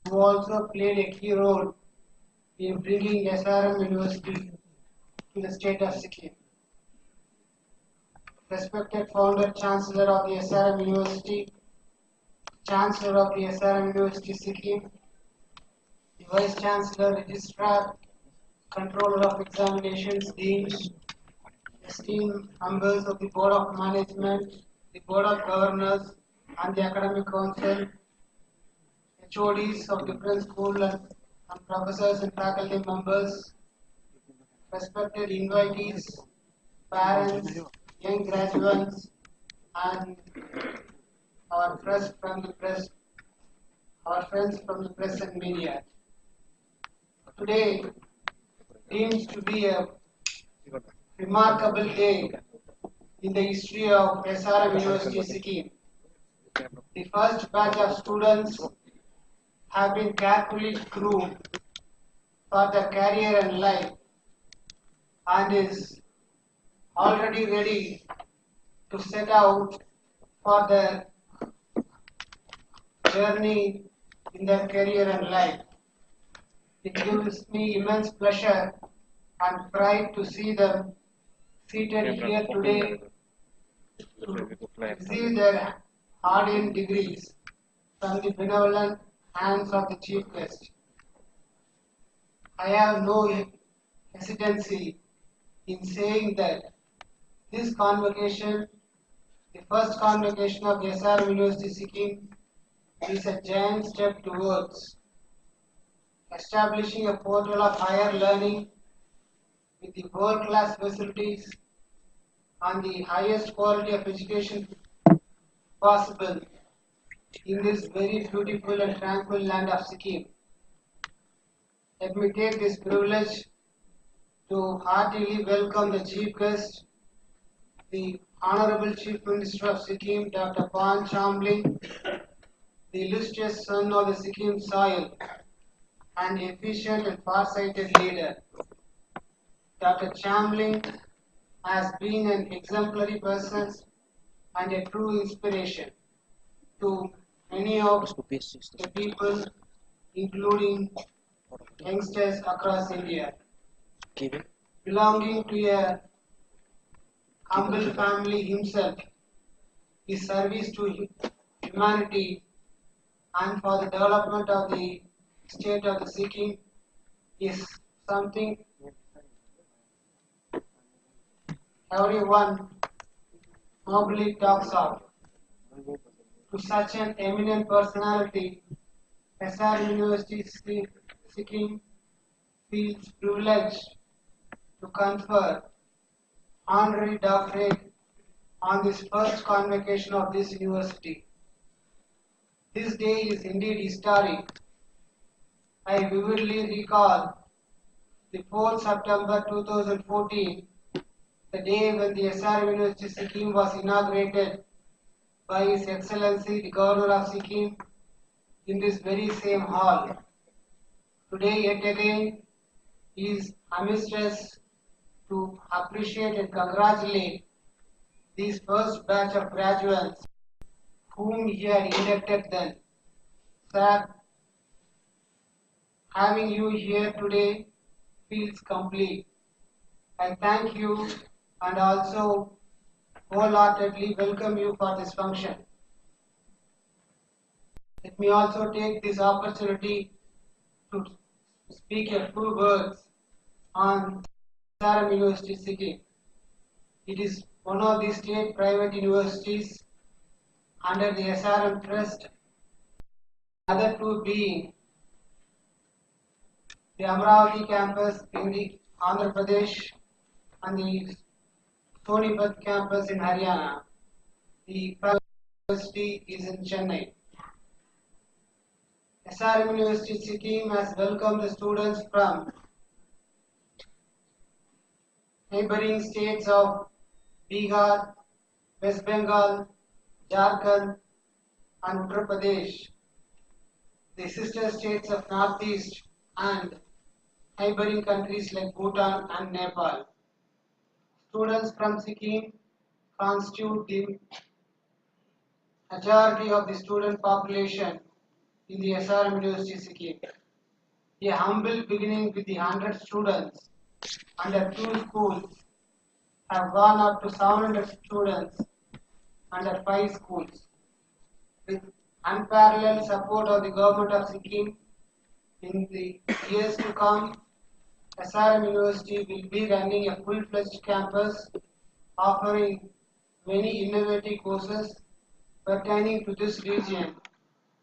who also played a key role in bringing SRM University to the state of Sikkim. Respected founder, Chancellor of the SRM University, Chancellor of the SRM University Sikkim, the Vice Chancellor, Registrar, Controller of Examinations, Deans, esteemed members of the Board of Management, the Board of Governors, and the Academic Council, HODs of different schools and professors and faculty members, respected invitees, parents, young graduates, and our friends from the press, and media. Today seems to be a remarkable day in the history of SRM University Sikkim. The first batch of students have been carefully groomed for their career and life and is already ready to set out for their journey in their career and life. It gives me immense pleasure and pride to see them seated here today to receive their hard-earned degrees from the benevolent hands of the Chief Guest. I have no hesitancy in saying that this convocation, the first convocation of the SRM University Sikkim, is a giant step towards establishing a portal of higher learning with the world-class facilities and the highest quality of education possible in this very beautiful and tranquil land of Sikkim. Let me take this privilege to heartily welcome the Chief Guest, the Honorable Chief Minister of Sikkim, Dr. Pan Chamling, the illustrious son of the Sikkim soil and efficient and far-sighted leader. Dr. Chamling has been an exemplary person and a true inspiration to many of the people, including youngsters across India. Belonging to a humble family himself, his service to humanity and for the development of the state of the Sikkim is something everyone nobly talks of. To such an eminent personality, SR University Sikkim feels privileged to confer honorary doctorate on this first convocation of this university. This day is indeed historic. I vividly recall the 4th September 2014, the day when the SR University Sikkim was inaugurated by His Excellency the Governor of Sikkim in this very same hall. Today yet again he is amidst us to appreciate and congratulate these first batch of graduates whom he had inducted then. Sir, having you here today feels complete. I thank you and also wholeheartedly welcome you for this function. Let me also take this opportunity to speak a few words on SRM University Sikkim. It is one of the state private universities under the SRM Trust, other two being the Amravati campus in the Andhra Pradesh and the Sonipat campus in Haryana. The private university is in Chennai. SRM University Sikkim has welcomed the students from neighboring states of Bihar, West Bengal, Jharkhand, and Uttar Pradesh, the sister states of Northeast, and neighboring countries like Bhutan and Nepal. Students from Sikkim constitute the majority of the student population in the SRM University Sikkim. A humble beginning with the 100 students under 2 schools have gone up to 700 students under 5 schools. With unparalleled support of the government of Sikkim, in the years to come, SRM University will be running a full-fledged campus offering many innovative courses pertaining to this region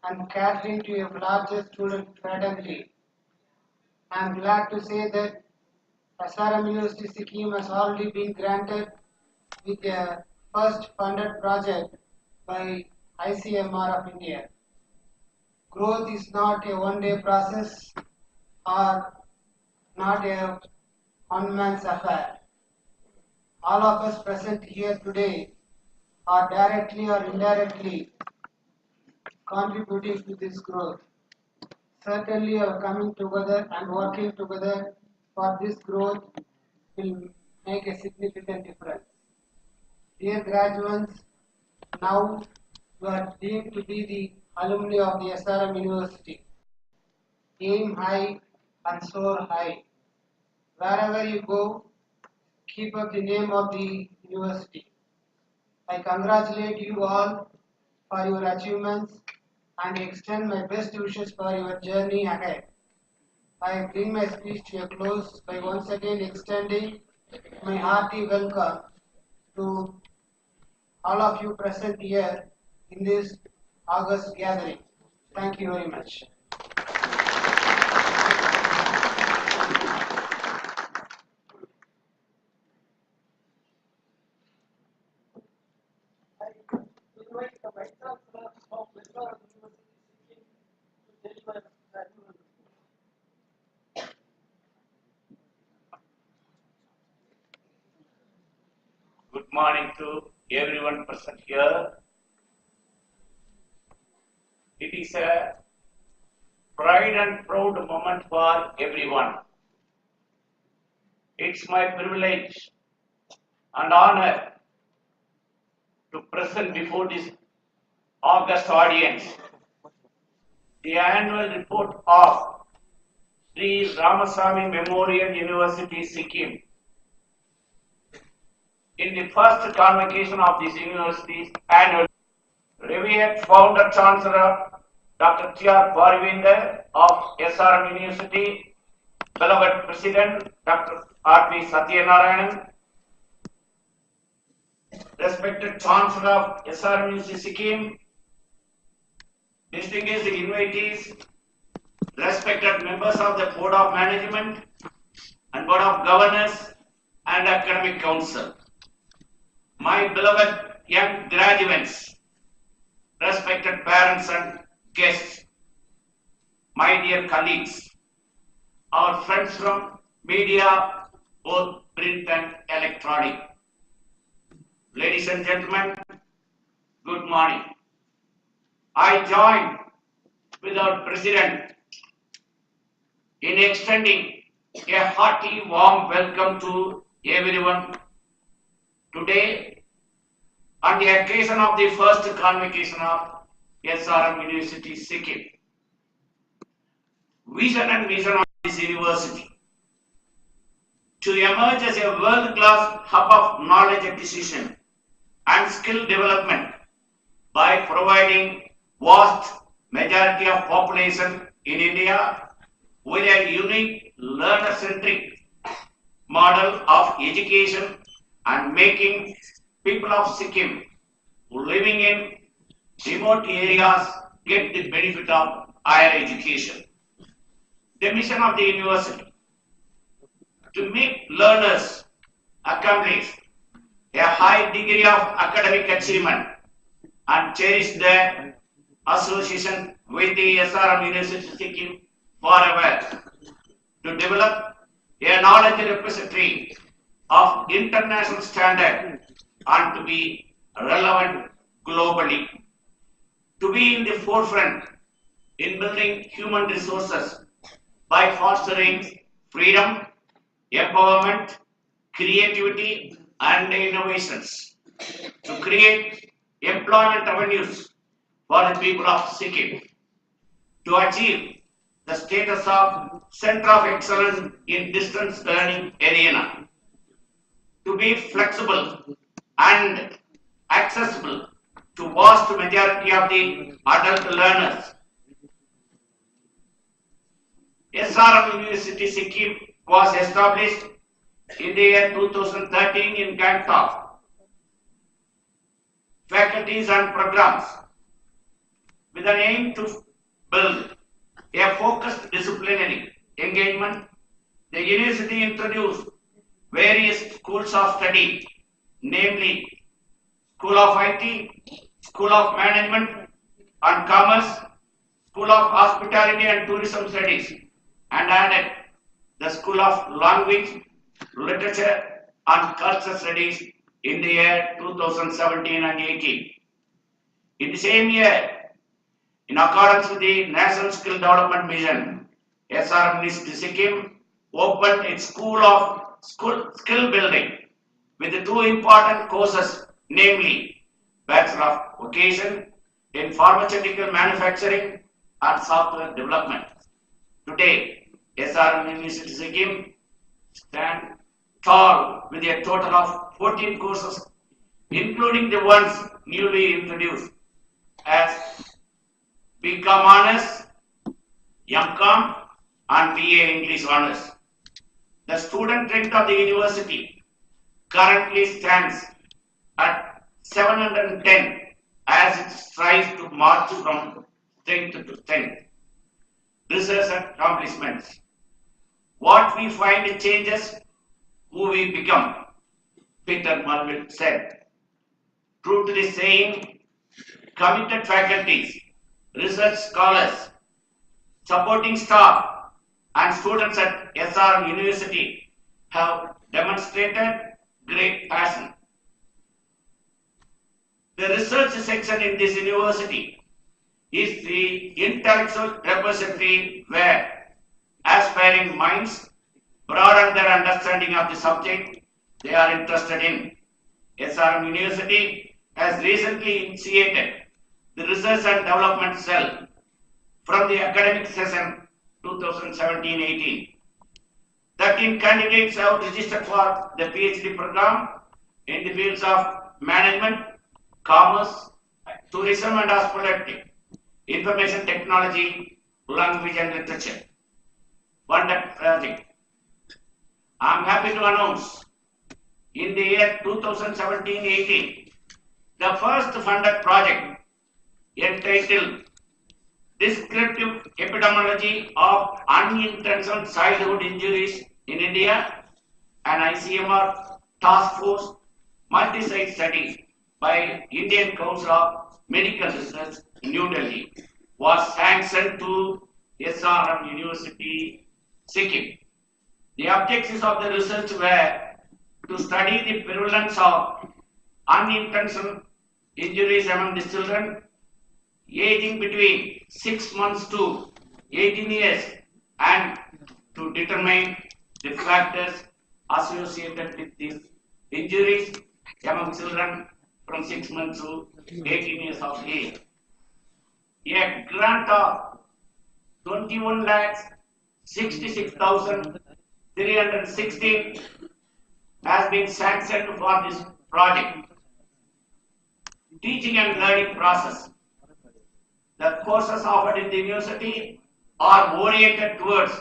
and catering to a larger student fraternity. I am glad to say that SRM University Sikkim has already been granted with a first funded project by ICMR of India. Growth is not a one-day process or not a one-man's affair. All of us present here today are directly or indirectly contributing to this growth. Certainly, our coming together and working together for this growth will make a significant difference. Dear graduates, now you are deemed to be the alumni of the SRM University. Aim high and soar high. Wherever you go, keep up the name of the university. I congratulate you all for your achievements and extend my best wishes for your journey ahead. I bring my speech to a close by once again extending my hearty welcome to all of you present here in this August gathering. Thank you very much. Good morning to everyone present here. It is a pride and proud moment for everyone. It's my privilege and honor to present before this august audience the annual report of Sri Ramasamy Memorial University, Sikkim. In the first convocation of this university's annual, revered founder chancellor Dr. T.R. Parvinder of SRM University, beloved president Dr. R.P. Satyanarayanan, respected chancellor of SRM University Sikkim, distinguished invitees, respected members of the board of management and board of governors and academic council, my beloved young graduates, respected parents and guests, my dear colleagues, our friends from media, both print and electronic. Ladies and gentlemen, good morning. I join with our president in extending a hearty warm welcome to everyone today on the occasion of the first convocation of SRM University Sikkim. Vision and mission of this university to emerge as a world-class hub of knowledge acquisition and skill development by providing vast majority of population in India with a unique learner-centric model of education and making people of Sikkim living in remote areas get the benefit of higher education. The mission of the university to make learners accomplish a high degree of academic achievement and cherish their association with the SRM University Sikkim forever, to develop a knowledge repository of international standard and to be relevant globally, to be in the forefront in building human resources by fostering freedom, empowerment, creativity and innovations, to create employment avenues for the people of Sikkim, to achieve the status of Center of Excellence in Distance Learning arena, to be flexible and accessible to vast majority of the adult learners. SRM University Sikkim was established in the year 2013 in Gangtok. Faculties and programs with an aim to build a focused disciplinary engagement. The university introduced various schools of study, namely School of IT, School of Management and Commerce, School of Hospitality and Tourism Studies, and added the School of Language, Literature and Culture Studies in the year 2017 and 18. In the same year, in accordance with the National Skill Development Mission, SRM University Sikkim opened its skill building with the two important courses, namely Bachelor of Vocation in Pharmaceutical Manufacturing and Software Development. Today, SRM University Sikkim stands tall with a total of 14 courses, including the ones newly introduced as BCom Honors, MCom and BA English Honors. The student strength of the university currently stands at 710 as it strives to march from strength to strength. Research and accomplishments. What we find changes who we become, Peter Mulville said. True to this saying, committed faculties, research scholars, supporting staff and students at SRM University have demonstrated great passion. The research section in this university is the intellectual repository where aspiring minds broaden their understanding of the subject they are interested in. SRM University has recently initiated the Research and Development Cell from the academic session 2017-18. 13 candidates have registered for the PhD program in the fields of management, commerce, tourism and hospitality, information technology, language and literature. Wonderful project. I am happy to announce in the year 2017-18, the first funded project entitled Descriptive Epidemiology of Unintentional Childhood Injuries in India, an ICMR task force multi-site study by Indian Council of Medical Research in New Delhi, was sanctioned to SRM University, Sikkim. The objectives of the research were to study the prevalence of unintentional injuries among the children aging between 6 months to 18 years and to determine the factors associated with these injuries among children from 6 months to 18 years of age. A grant of 21,66,316 has been sanctioned for this project. Teaching and learning process. The courses offered in the university are oriented towards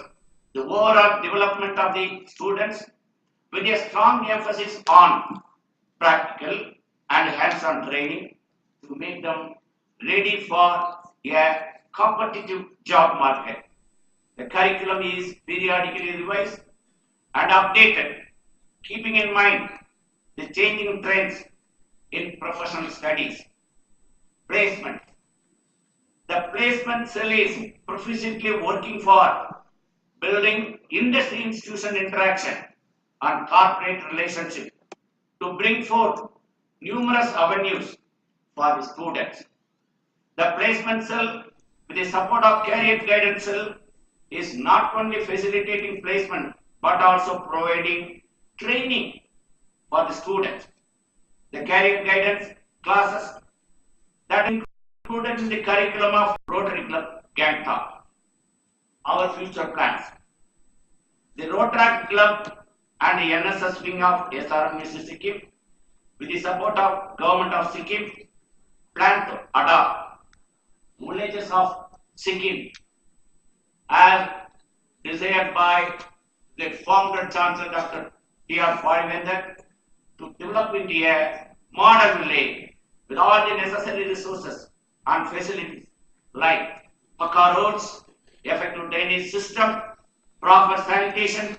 the overall development of the students with a strong emphasis on practical and hands-on training to make them ready for a competitive job market. The curriculum is periodically revised and updated, keeping in mind the changing trends in professional studies. Placement. The placement cell is proficiently working for building industry-institution interaction and corporate relationship to bring forth numerous avenues for the students. The placement cell, with the support of career guidance cell, is not only facilitating placement but also providing training for the students. The career guidance classes that included in the curriculum of Rotary Club Gangtok. Our future plans. The Rotaract Club and the NSS wing of SRM Sikkim, with the support of Government of Sikkim, plan to adopt villages of Sikkim as desired by the founder Chancellor Dr. T.R. Parivendan to develop into a modern village with all the necessary resources and facilities like Pakka roads, effective drainage system, proper sanitation,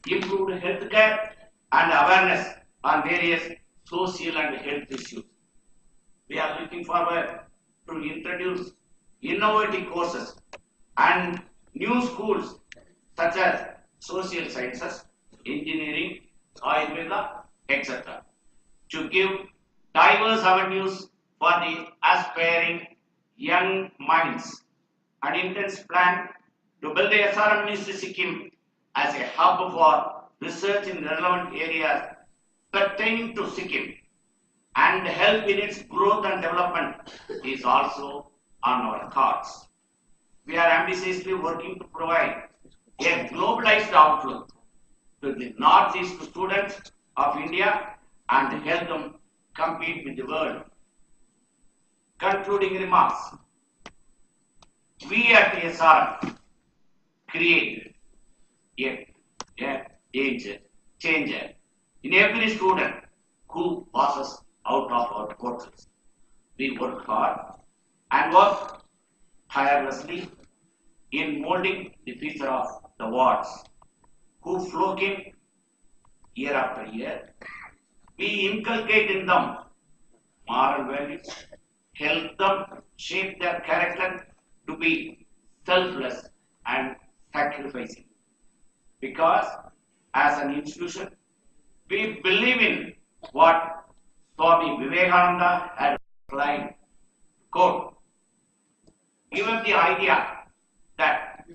improved health care, and awareness on various social and health issues. We are looking forward to introduce innovative courses and new schools such as social sciences, engineering, Ayurveda, etc. to give diverse avenues for the aspiring young minds. An intense plan to build the SRM Ministry Sikkim as a hub for research in relevant areas pertaining to Sikkim and help in its growth and development is also on our cards. We are ambitiously working to provide a globalized outlook to the Northeast students of India and help them compete with the world. Concluding remarks. We at SRM create a changer in every student who passes out of our portals. We work hard and work tirelessly in molding the future of the wards who flock in year after year. We inculcate in them moral values, help them shape their character to be selfless and sacrificing. Because as an institution, we believe in what Swami Vivekananda had replied, quote, given the idea that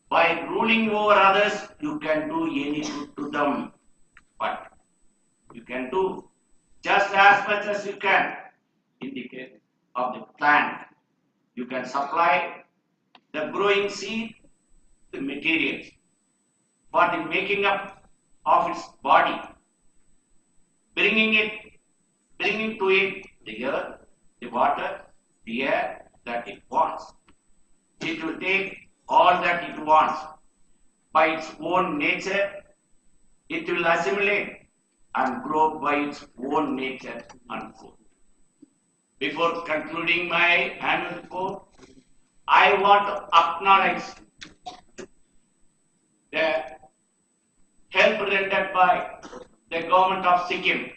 by ruling over others, you can do any good to them, but you can do just as much as you can in the case of the plant. You can supply the growing seed, the materials for the making up of its body, bringing to it the earth, the water, the air that it wants. It will take all that it wants by its own nature. It will assimilate and grow by its own nature and food. Before concluding my annual report, I want to acknowledge the help rendered by the government of Sikkim,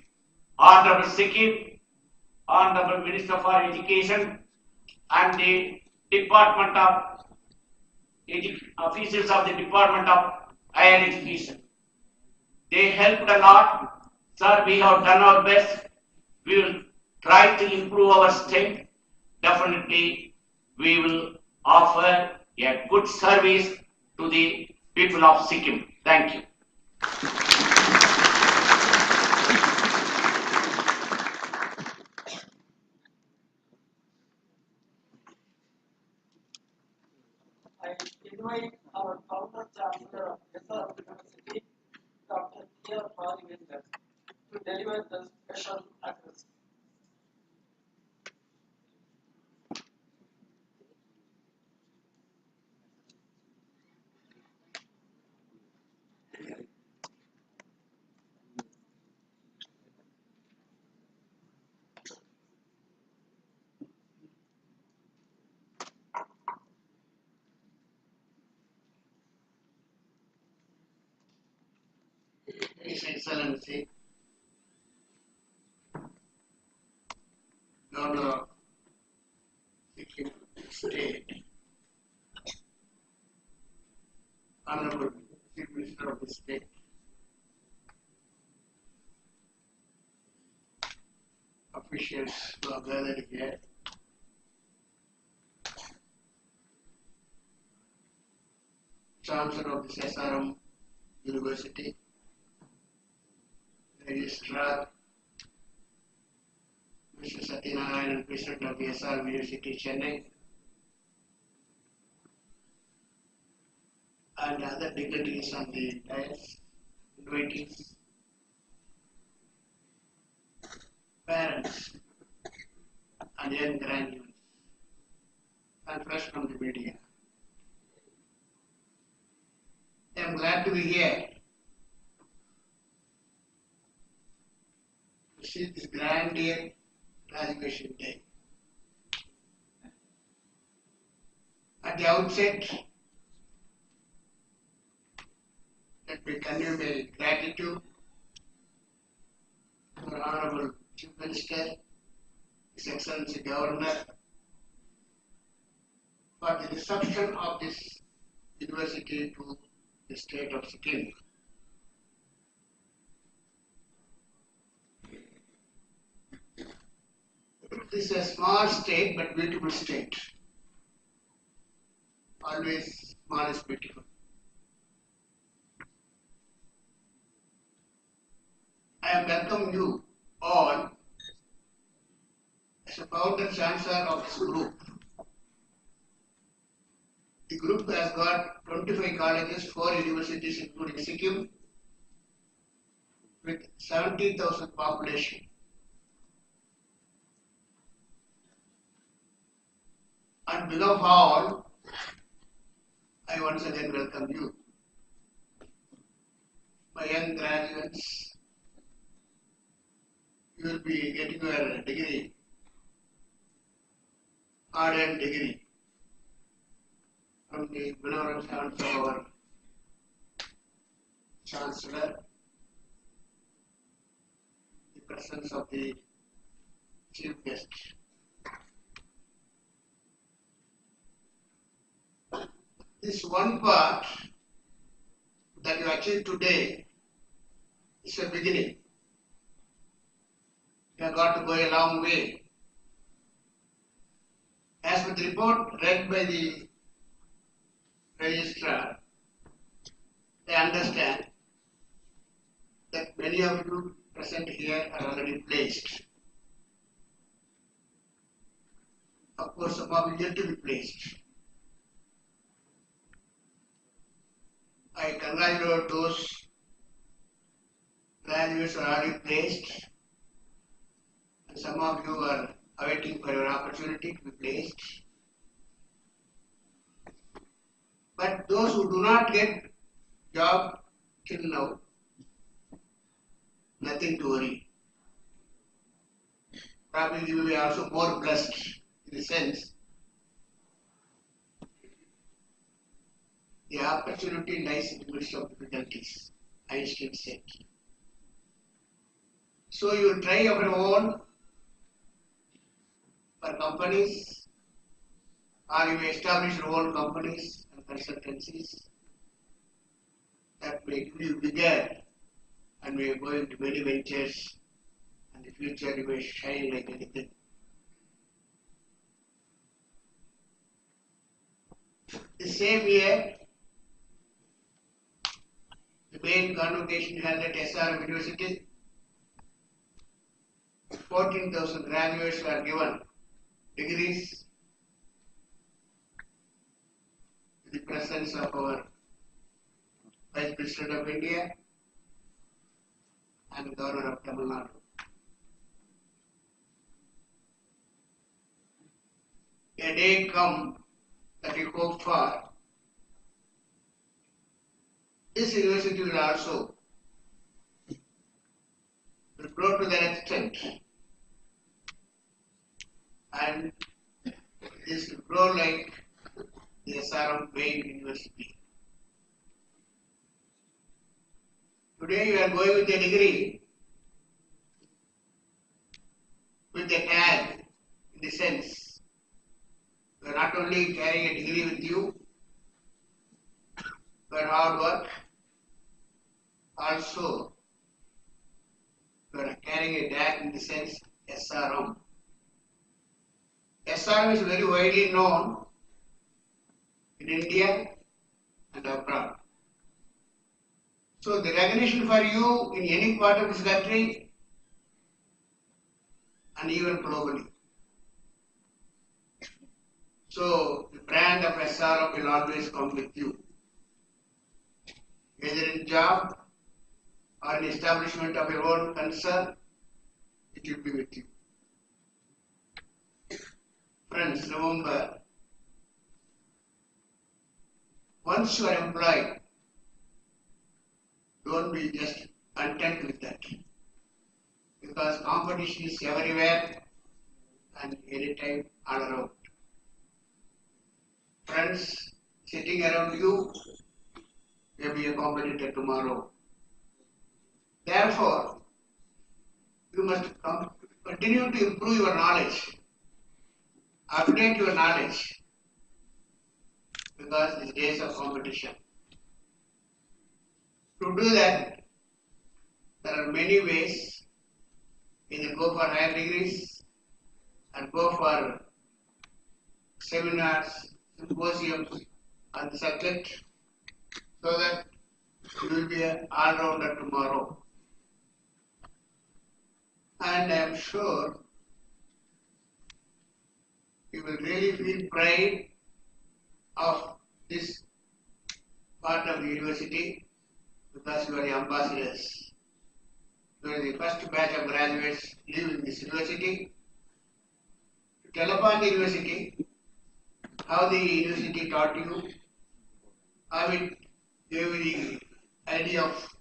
Honorable Sikkim, Honorable Minister for Education, and the Department of officials of the Department of Higher Education. They helped a lot. Sir, we have done our best. We will try to improve our strength. Definitely, we will offer a good service to the people of Sikkim. Thank you. I invite our founder chancellor of SRM University, Dr. T.R. Parivendan, to deliver the special address. His Excellency, Governor of Sikkim State, Honorable Chief Minister of the State, officials who are gathered here, Chancellor of the SRM University, Registrar, Mr. Satyanarayan, President of the SRM University, Chennai, and other dignitaries on the dais, invitees, parents, and young graduates, and fresh from the media. I am glad to be here to see this grand day graduation day. At the outset, let me convey my gratitude to our Honorable Chief Minister, His Excellency Governor, for the reception of this university to the state of Sikkim. This is a small state but beautiful state. Always small is beautiful. I welcome you all as a founder chancellor of this group. The group has got 25 colleges, 4 universities including Sikkim, with 70,000 population. And below all, I once again welcome you, my young graduates. You will be getting your degree, hard-earned degree, from the benevolent hands of our Chancellor, the presence of the Chief Guest. This one part that you achieved today is a beginning. You have got to go a long way. As with the report read by the registrar, I understand that many of you present here are already placed. Of course, some of you yet to be placed. I congratulate those graduates who are already placed, and some of you are awaiting for your opportunity to be placed. But those who do not get job till now, nothing to worry. Probably you will be also more blessed in the sense the opportunity lies in the midst of difficulties, Einstein said. So you try your own for companies, or you may establish your own companies and consultancies that may give you bigger and may go into many ventures, and in the future you may shine like anything. The same year, the main convocation held at SRM University, 14,000 graduates were given degrees in the presence of our Vice President of India and Governor of Tamil Nadu. A day come that we hope for, this university will also grow to that extent, and this will grow like the SRM main university. Today you are going with a degree, with a tag, in the sense you are not only carrying a degree with you, but hard work, also you are carrying a tag in the sense SRM. SRM is very widely known in India and abroad. So the recognition for you in any part of this country and even globally. So the brand of SRM will always come with you. either in job or in establishment of your own concern, it will be with you. Friends, remember, once you are employed, don't be just content with that. Because competition is everywhere and anytime all around. Friends sitting around you may be a competitor tomorrow. Therefore, you must continue to improve your knowledge, update your knowledge, because these days of competition. To do that, there are many ways. Either go for higher degrees and go for seminars, symposiums on the subject, so that you will be an all-rounder tomorrow. And I am sure you will really feel pride of this part of the university, because you are the ambassadors. You are the first batch of graduates leaving this university to tell upon the university how the university taught you, how it gave you the idea of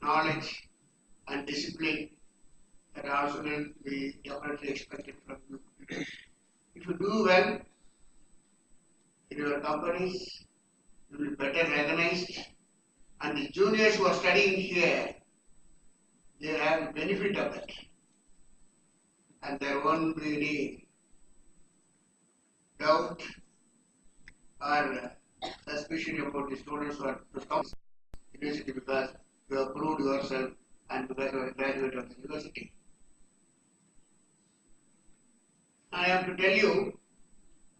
knowledge and discipline that also will be definitely expected from you. If you do well in your companies, you will be better recognized, and the juniors who are studying here, they have the benefit of that. And there won't be any doubt or suspicion about the students who are to come to the university, because you have proved yourself and because you are a graduate of the university. I have to tell you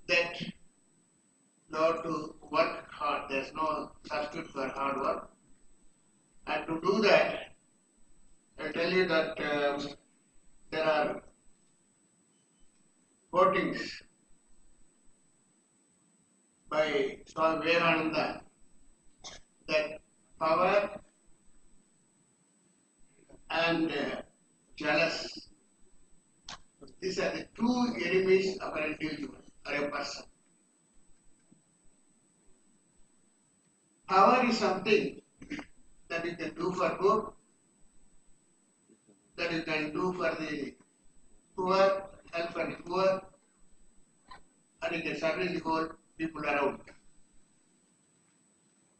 that you have to work hard. There is no substitute for hard work. And to do that, I tell you that there are quotings by Swami Vivekananda that power and jealous, these are the two enemies of an individual or a person. Power is something that you can do for good, that you can do for the poor, help for the poor, and you can service the whole people around.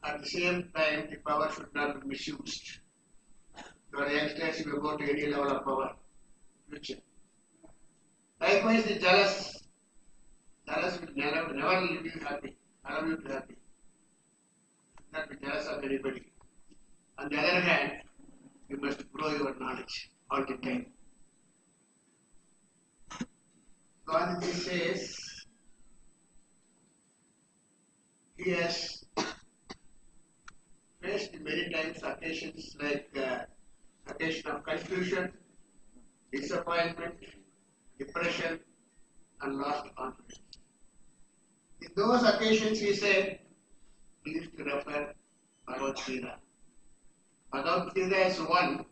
At the same time, the power should not be misused. Your youngsters will go to any level of power in future. Likewise, the jealous will never leave you happy, allow you to be happy. Not be jealous of anybody. On the other hand, you must grow your knowledge all the time. Gandhi says he has faced many times occasions like occasion of confusion, disappointment, depression, and lost confidence. In those occasions, he said, he used to refer Bhagavad Gita. Bhagavad Gita is one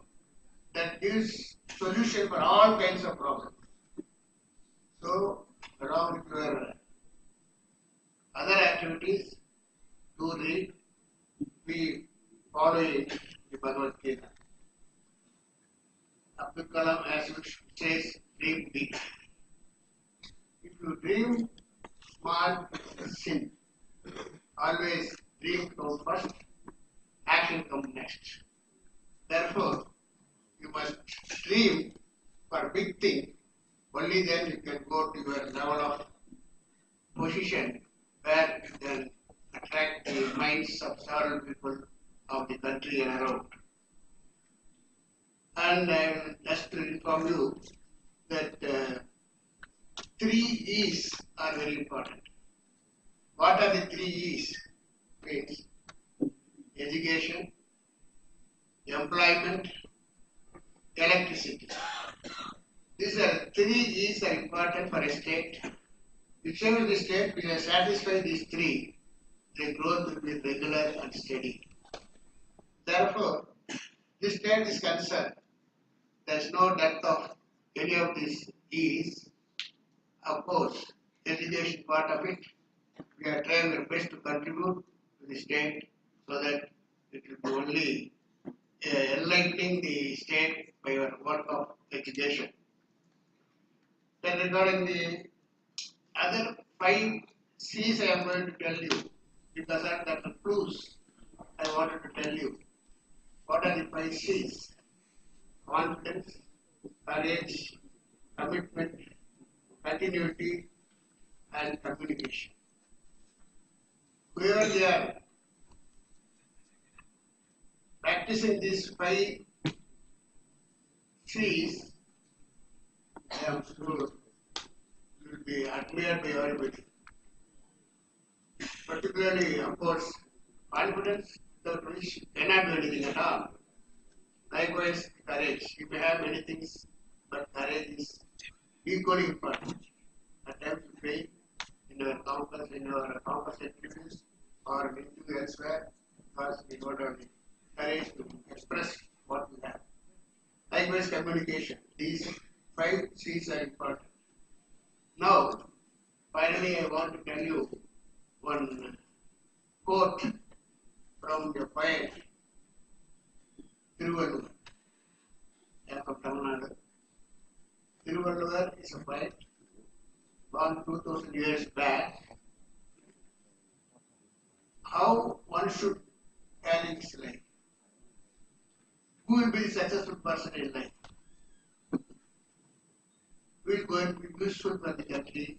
that gives solution for all kinds of problems. So, along with your other activities, do read, be following the Bhagavad Gita. Abdul Kalam, as you says, dream big. If you dream small, sin. Always dream come first, action come next. Therefore, you must dream for big thing. Only then you can go to your level of position where you can attract the minds of several people of the country and around. And I will just to inform you that 3 E's are very important. What are the 3 E's? Means education, employment, electricity. These are 3 E's are important for a state. Whichever the state will satisfy these 3, the growth will be regular and steady. Therefore, this state is concerned. There is no depth of any of this is, of course, education part of it. We are trying our best to contribute to the state so that it will be only enlightening the state by our work of education. Then regarding the other 5 C's, I am going to tell you because of that clues I wanted to tell you. What are the 5 C's? Confidence, courage, commitment, continuity, and communication. Where they are practicing these 5 C's, I am sure will be admired by everybody. Particularly, of course, confidence without which cannot do anything at all. Likewise, courage. You may have many things, but courage is equally important. At times you fail in your campus activities or anything elsewhere because we don't have the courage to express what we have. Likewise, communication. These 5 C's are important. Now, finally, I want to tell you one quote from the poet Thiruvalluvar. I am from Tamil Nadu. Thiruvalluvar is a poet born 2000 years back. How one should manage his life. Who will be a successful person in life? Who is going to be useful for the country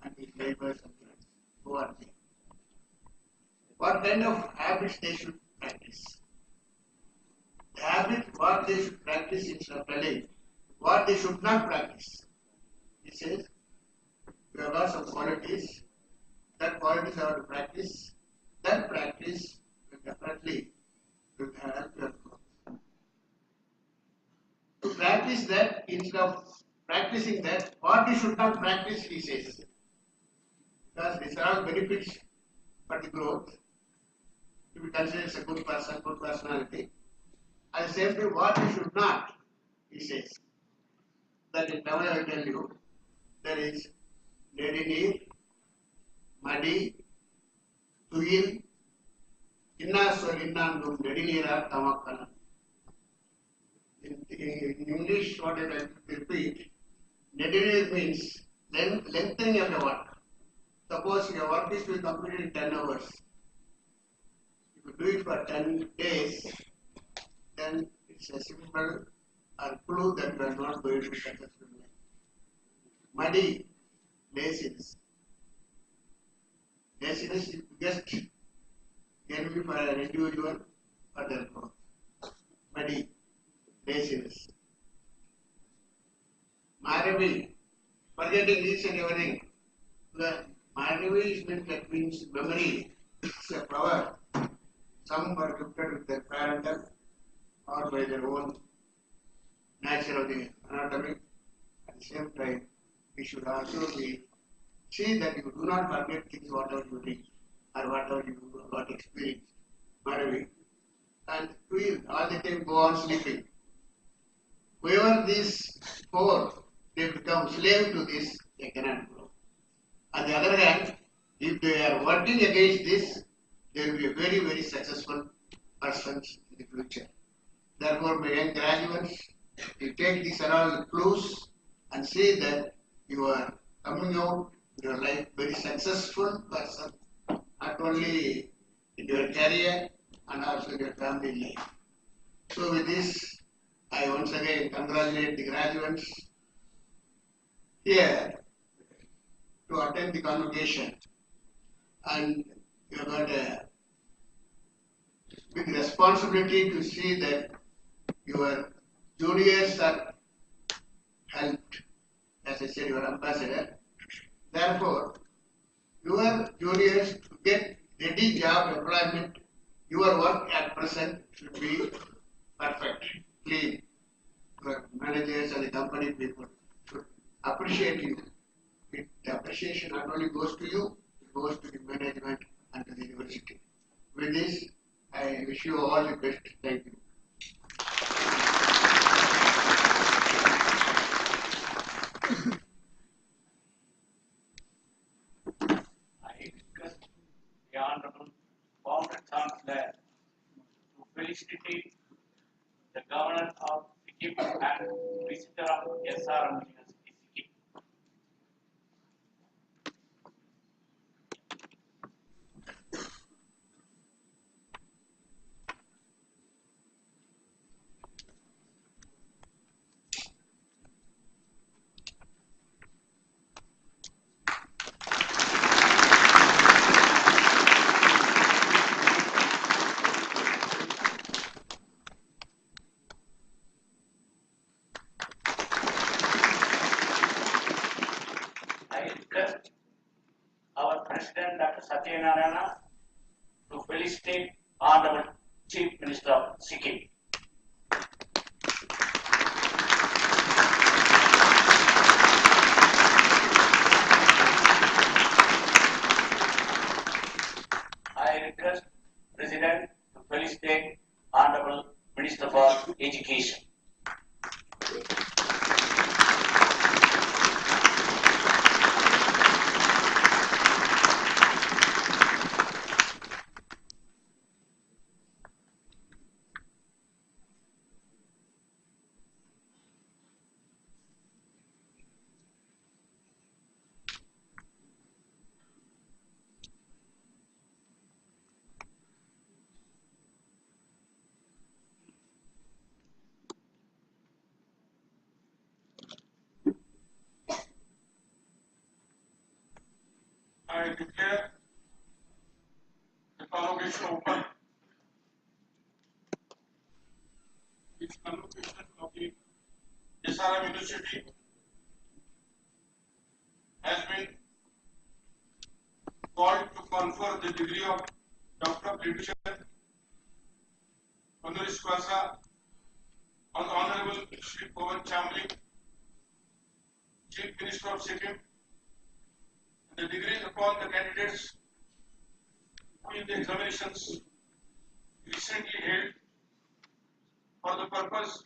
and his neighbors and friends? Who are they? What kind of habits they should practice? The habit, what they should practice instead of telling what they should not practice. He says, you have got some qualities. That qualities you have to practice. That practice will definitely help your growth. To practice that instead of practicing that, what you should not practice, he says. Because these are all benefits for the growth. To be considered as a good person, good personality. At the same time, what you should not, he says. That in Tamil I will tell you, there is Nedineer, Madi, Tuyil, Inna Solinandum, Nedineera Tamakala. In English, what I will repeat, Nedineer means lengthening of the work. Suppose your work is to be completed in 10 hours. If you do it for 10 days, then it's a simple clue that you are not going to be successful. Muddy, laziness. Laziness is the biggest enemy for an individual for their growth. Muddy, laziness. Maravi, forgetting each and everything. The Maravi means memory. It's a power. Some are gifted with their parental or by their own nature of the anatomy. At the same time, we should also see that you do not forget things whatever you did or whatever you got experienced. Maravi. And we all the time go on sleeping. Whoever these 4, they become slave to this, they cannot grow. On the other hand, if they are working against this, they will be a very, very successful persons in the future. Therefore, my young graduates, you take these all clues and see that you are coming out in your life very successful person, not only in your career and also in your family life. So with this, I once again congratulate the graduates here to attend the convocation, and you have got a big responsibility to see that your juniors are helped, as I said, your ambassador. Therefore, your juniors to get ready job employment, your work at present should be perfect, clean. Your managers and the company people should appreciate you. The appreciation not only goes to you, it goes to the management and to the university. With this, I I wish you all the best. Thank you. I request the Honorable Former Chancellor to felicitate the Governor of Sikkim and Visitor of SRM University, Sikkim. I request our President Dr. Satyanarayana to felicitate Honorable Chief Minister of Sikkim. I request President to felicitate Honorable Minister for Education. I declare the convocation open. This convocation of the SRM University has been called to confer the degree of Doctor of Literature honoris causa on the Honorable Shri Pawan Chamling, Chief Minister of Sikkim. The degrees upon the candidates in the examinations recently held for the purpose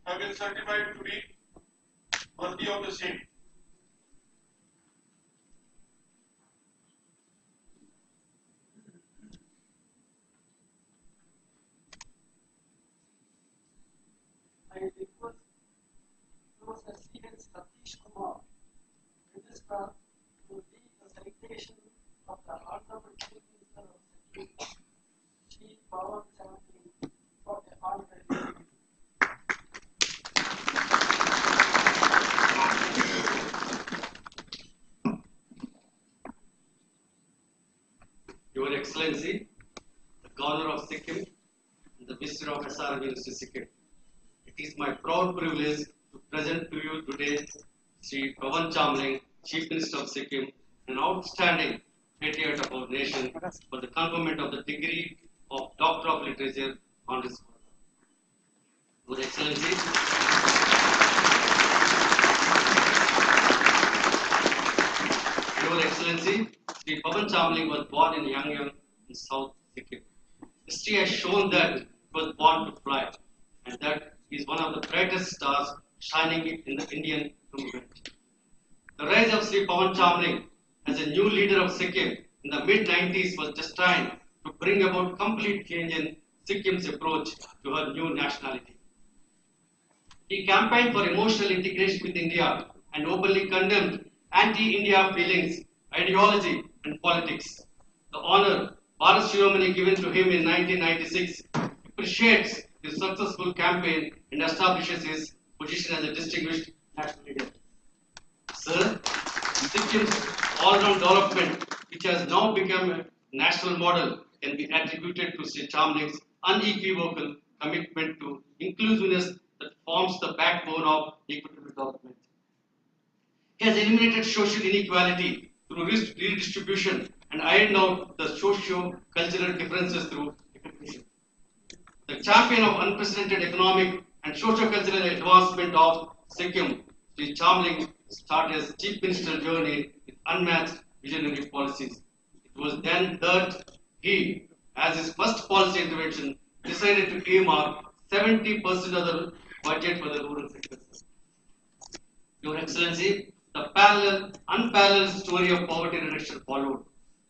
have been certified to be worthy of the same. I request Professor C.H. Satish Kumar, Registrar, to read the citation of the Honorable Chief Minister of Sikkim, Shri Pawan Chamling, for the honorary degree. Your Excellency, the Governor of Sikkim and the Visitor of SRM University, Sikkim. It is my proud privilege to present to you today Sri Pawan Chamling, Chief Minister of Sikkim, an outstanding patriot of our nation, for the conferment of the degree of Doctor of Literature on his Your Excellency, Your Excellency, Sri Pawan Chamling was born in Yangyang in South Sikkim. History has shown that he was born to fly, and that he is one of the brightest stars shining in the Indian movement. The rise of Sri Pawan Chamling as a new leader of Sikkim in the mid-90s was destined to bring about complete change in Sikkim's approach to her new nationality. He campaigned for emotional integration with India and openly condemned anti-India feelings, ideology, and politics. The honor Bharat Shiromani given to him in 1996 appreciates his successful campaign and establishes his position as a distinguished national leader. Sir, Sikkim's all-round development, which has now become a national model, can be attributed to Sri Chamling's unequivocal commitment to inclusiveness that forms the backbone of equitable development. He has eliminated social inequality through redistribution and ironed out the socio-cultural differences through recognition. The champion of unprecedented economic and socio-cultural advancement of Sikkim, Sri Chamling started his chief ministerial journey with unmatched visionary policies. It was then that he as his first policy intervention, decided to earmark 70% of the budget for the rural sector. Your Excellency, the unparalleled story of poverty reduction followed.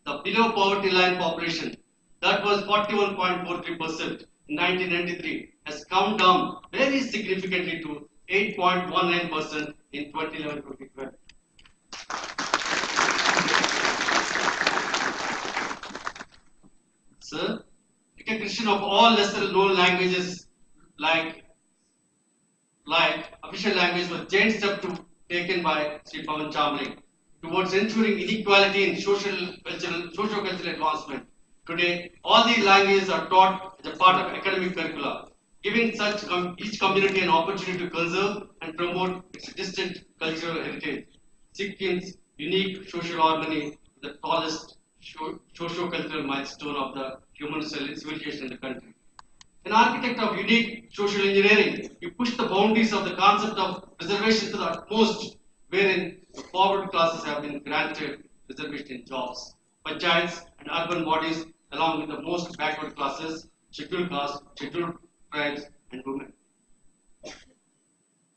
The below poverty line population, that was 41.43% in 1993, has come down very significantly to 8.19% in 2011-2012. Sir, recognition of all lesser known languages like official language was giant step taken by Sri Pawan Chamling towards ensuring inequality in socio-cultural advancement. Today, all these languages are taught as a part of academic curricula, giving each community an opportunity to conserve and promote its distant cultural heritage. Sikkim's unique social harmony is the tallest socio-cultural milestone of the human civilization in the country. An architect of unique social engineering, he pushed the boundaries of the concept of reservation to the utmost, wherein the forward classes have been granted reservation in jobs. Panchayats and urban bodies, along with the most backward classes, scheduled castes, scheduled tribes, and women.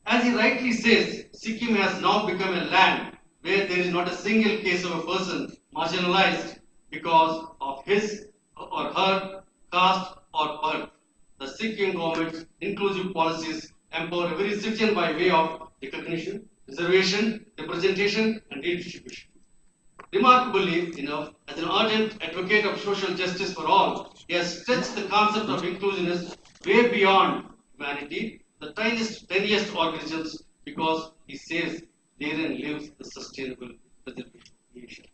As he rightly says, Sikkim has now become a land where there is not a single case of a person marginalized because of his or her caste or birth. The Sikkim government's inclusive policies empower every citizen by way of recognition, reservation, representation, and redistribution. Remarkably enough, as an ardent advocate of social justice for all, he has stretched the concept of inclusiveness way beyond humanity, the tiniest organisms, because he says therein lives the sustainable preservation.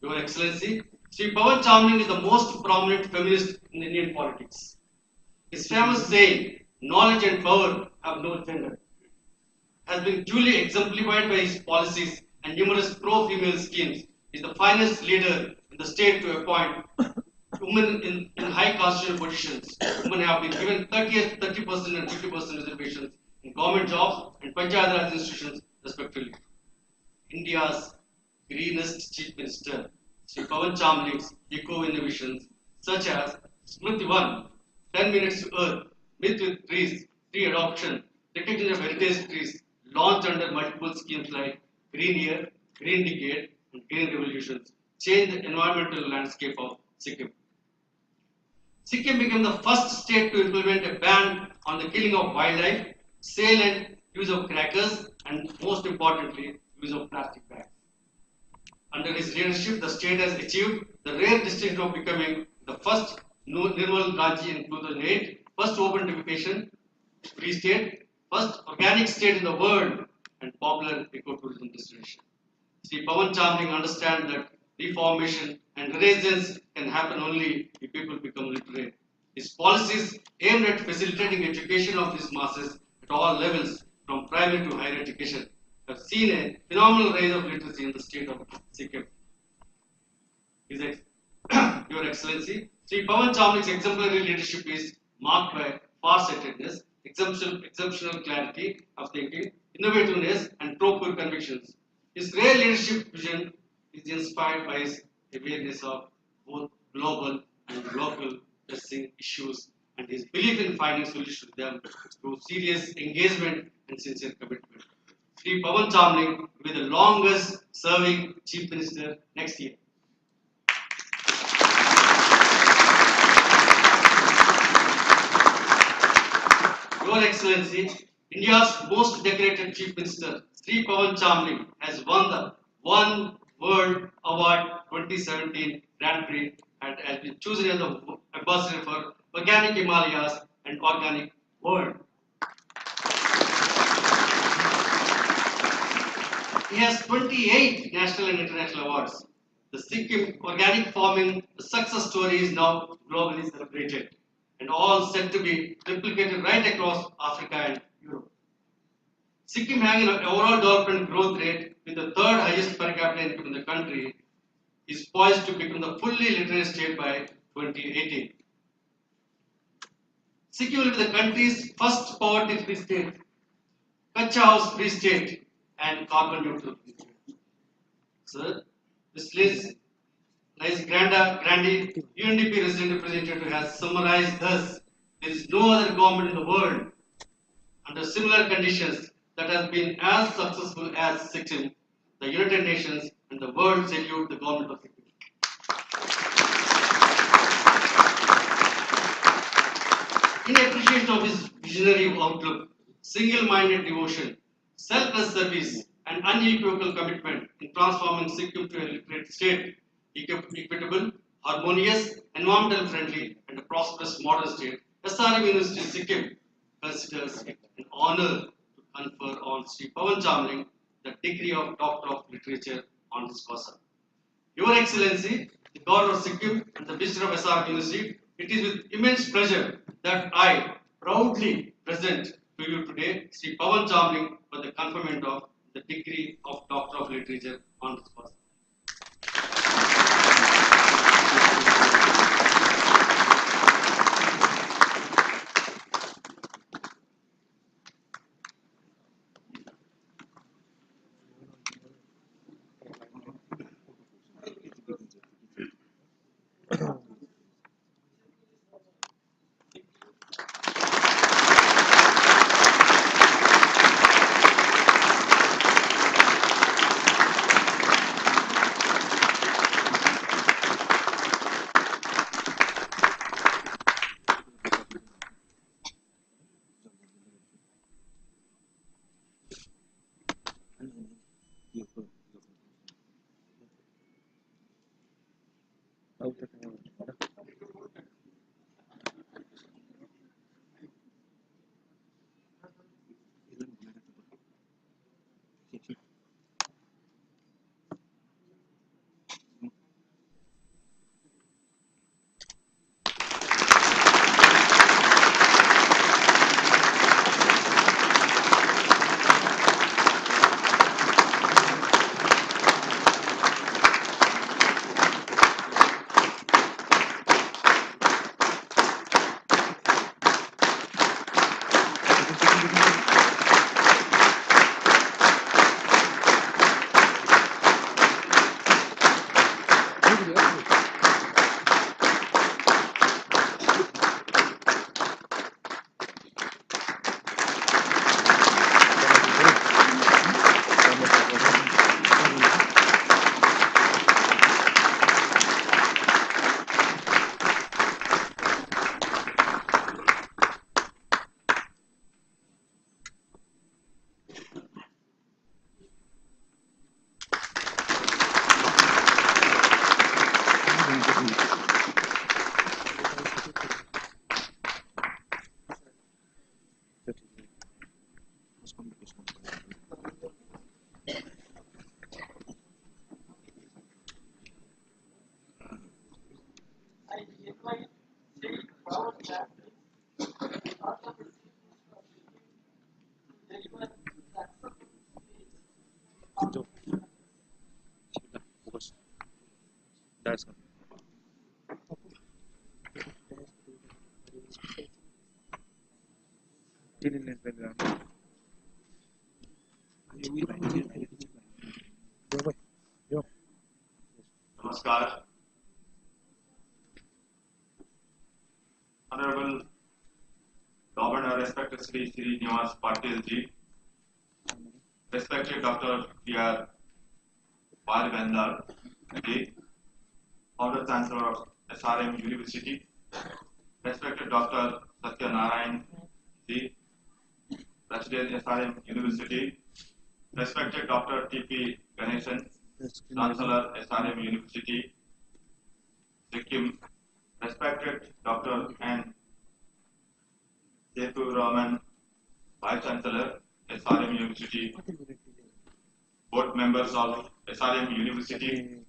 Your Excellency, Sri Pawan Chamling is the most prominent feminist in Indian politics. His famous saying, knowledge and power have no gender, has been duly exemplified by his policies and numerous pro-female schemes. He is the finest leader in the state to appoint women in high constitutional positions. Women have been given 30% and 50% reservations in government jobs and Panchayat Raj institutions respectively. India's greenest chief minister, Sri Pawan Chamling's eco-innovations such as Smriti 1, 10 minutes to earth, myth with trees, tree adoption, recognition of heritage trees, launched under multiple schemes like Green Year, Green Decade, and Green Revolutions, changed the environmental landscape of Sikkim. Sikkim became the first state to implement a ban on the killing of wildlife, sale and use of crackers, and most importantly, use of plastic bags. Under his leadership, the state has achieved the rare distinction of becoming the first Nirmal Ranchi in 2008, first open defecation free state, first organic state in the world, and popular ecotourism destination. Sri Pawan Chamling understands that reformation and renaissance can happen only if people become literate. His policies aimed at facilitating education of these masses at all levels, from primary to higher education, have seen a phenomenal rise of literacy in the state of Sikkim. Your Excellency, Sri Pawan Chamling's exemplary leadership is marked by far-sightedness, exceptional clarity of thinking, innovativeness, and proper convictions. His rare leadership vision is inspired by his awareness of both global and local pressing issues and his belief in finding solutions to them through serious engagement and sincere commitment. Sri Pawan Chamling will be the longest serving Chief Minister next year. Your Excellency, India's most decorated Chief Minister, Sri Pawan Chamling, has won the One World Award 2017 Grand Prix and has been chosen as the ambassador for Organic Himalayas and Organic World. He has 28 national and international awards. The Sikkim organic farming success story is now globally celebrated and all set to be replicated right across Africa and Europe. Sikkim, having an overall development growth rate with the third highest per capita income in the country, is poised to become the fully literate state by 2018. Sikkim will be the country's first poverty-free state, Kutch House-free state, and carbon neutral free state. Sir, this list Nice Grandi UNDP resident representative has summarized thus: there is no other government in the world under similar conditions that has been as successful as Sikkim. The United Nations and the world salute the government of Sikkim. In appreciation of his visionary outlook, single-minded devotion, selfless service, and unequivocal commitment in transforming Sikkim to a literate state, equitable, harmonious, environmental friendly, and a prosperous modern state, SRM University Sikkim considers it an honor to confer on Sri Pawan Chamling the degree of Doctor of Literature on this person. Your Excellency, the Governor of Sikkim and the Visitor of SRM University, it is with immense pleasure that I proudly present to you today Sri Pawan Chamling for the conferment of the degree of Doctor of Literature on this person. I invite Sri Pawan Chamling, Doctor of Literature to deliver the acceptance speech on That's Namaskar. Honorable Governor, respected Sri Nivas Patil ji, respected Dr. P.R. Palvendar ji, Founder Chancellor of SRM University, respected Dr. Satya Narayan ji, President SRM University, respected Dr. T.P. Ganesan, Chancellor SRM University, Sikkim, respected Dr. N. Setu Raman, Vice Chancellor SRM University, board members of SRM University,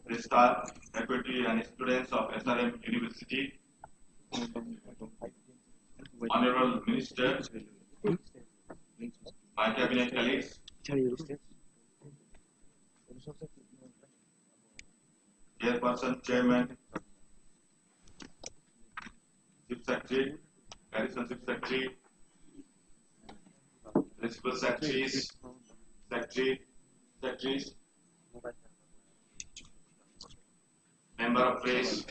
Registrar, faculty and students of SRM University, Honorable Minister, my cabinet colleagues, Chairperson, Chairman, Chief Secretary, Additional Chief Secretary, Principal Secretaries, Secretaries, member of press,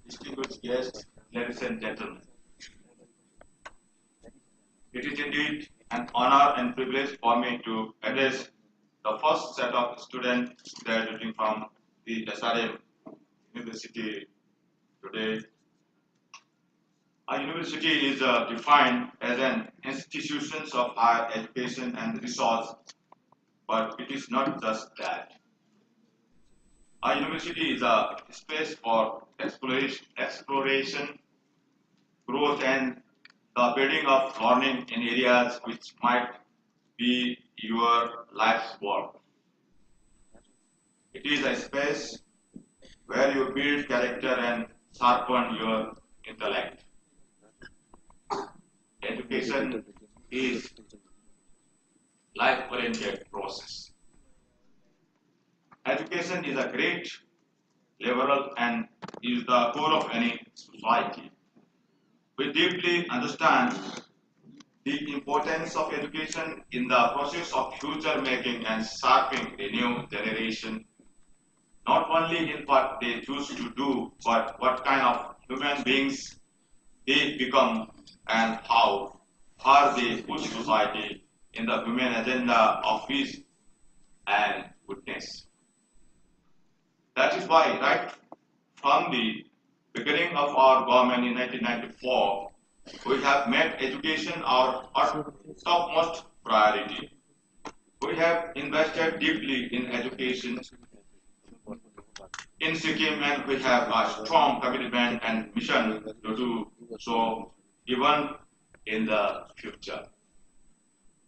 distinguished guests, ladies and gentlemen. It is indeed an honor and privilege for me to address the first set of students graduating from the SRM University today. A university is defined as an institution of higher education and research, but it is not just that. A university is a space for exploration, growth, and the building of learning in areas which might be your life's work. It is a space where you build character and sharpen your intellect. Education is life-oriented process. Education is a great liberal and is the core of any society. We deeply understand the importance of education in the process of future making and shaping the new generation, not only in what they choose to do, but what kind of human beings they become and how far they push society in the human agenda of peace and goodness. That is why, right from the beginning of our government in 1994, we have made education our topmost priority. We have invested deeply in education in Sikkim, and we have a strong commitment and mission to do so even in the future.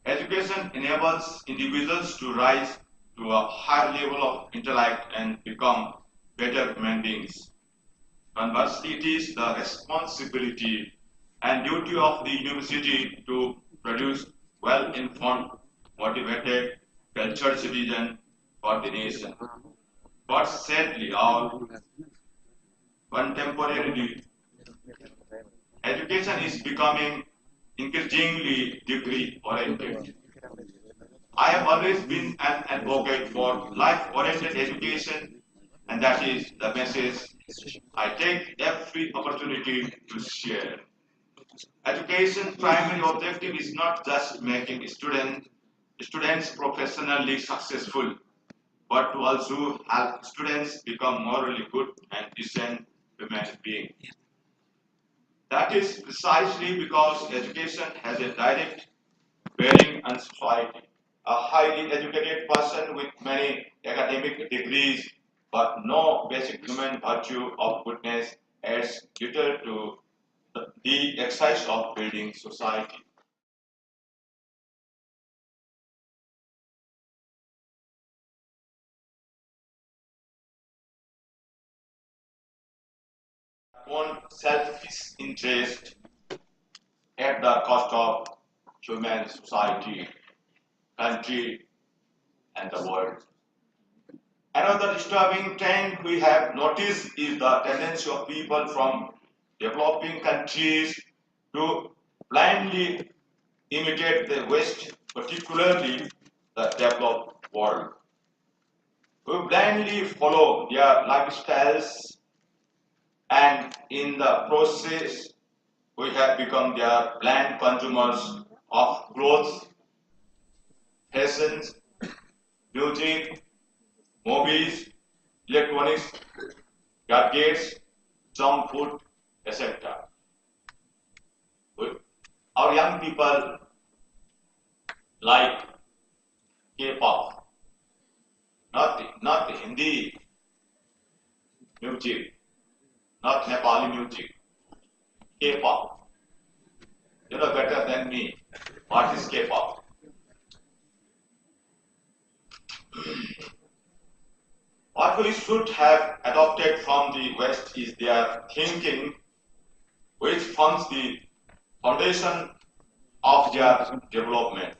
Education enables individuals to rise to a higher level of intellect and become better human beings. Conversely, it is the responsibility and duty of the university to produce well-informed, motivated, cultured citizens for the nation. But sadly, our contemporary education is becoming increasingly degree-oriented. I have always been an advocate for life-oriented education, and that is the message I take every opportunity to share. Education's primary objective is not just making students professionally successful, but to also help students become morally good and decent human beings. That is precisely because education has a direct bearing on society. A highly educated person with many academic degrees but no basic human virtue of goodness adds little to the exercise of building society. Own selfish interest at the cost of human society, country, and the world. Another disturbing trend we have noticed is the tendency of people from developing countries to blindly imitate the West, particularly the developed world. We blindly follow their lifestyles, and in the process, we have become their blind consumers of clothes, fashions, music, movies, electronics, gadgets, junk food, etc. Our young people like K-pop, not the Hindi music, not Nepali music, K-pop. You know better than me what is K-pop. What we should have adopted from the West is their thinking, which forms the foundation of their development.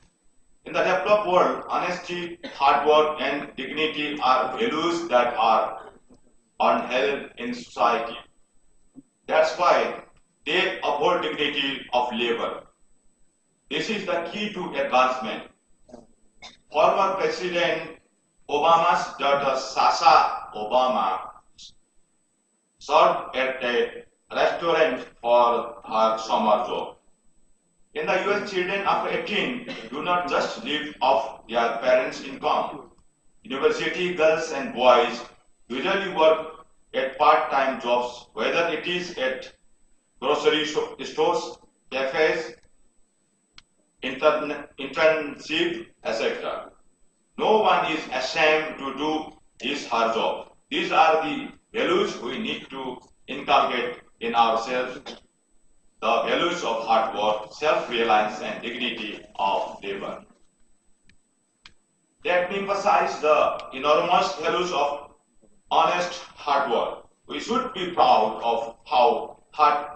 In the developed world, honesty, hard work, and dignity are values that are unheld in society. That's why they uphold dignity of labor. This is the key to advancement. Former President Obama's daughter Sasha Obama served at a restaurant for her summer job. In the US, children after 18 do not just live off their parents' income. University girls and boys usually work at part-time jobs, whether it is at grocery stores, cafes, internship, etc. No one is ashamed to do his her job. These are the values we need to inculcate in ourselves, the values of hard work, self-reliance, and dignity of labor. Let me emphasize the enormous values of honest hard work. We should be proud of how hard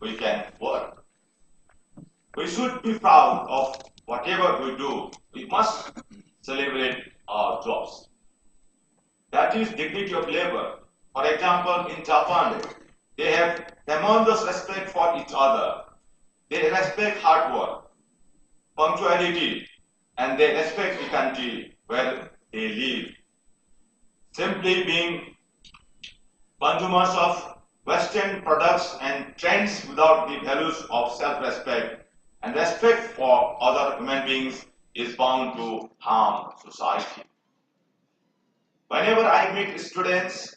we can work. We should be proud of whatever we do. We must celebrate our jobs. That is dignity of labor. For example, in Japan, they have tremendous respect for each other. They respect hard work, punctuality, and they respect the country where they live. Simply being consumers of Western products and trends without the values of self-respect and respect for other human beings is bound to harm society. Whenever I meet students,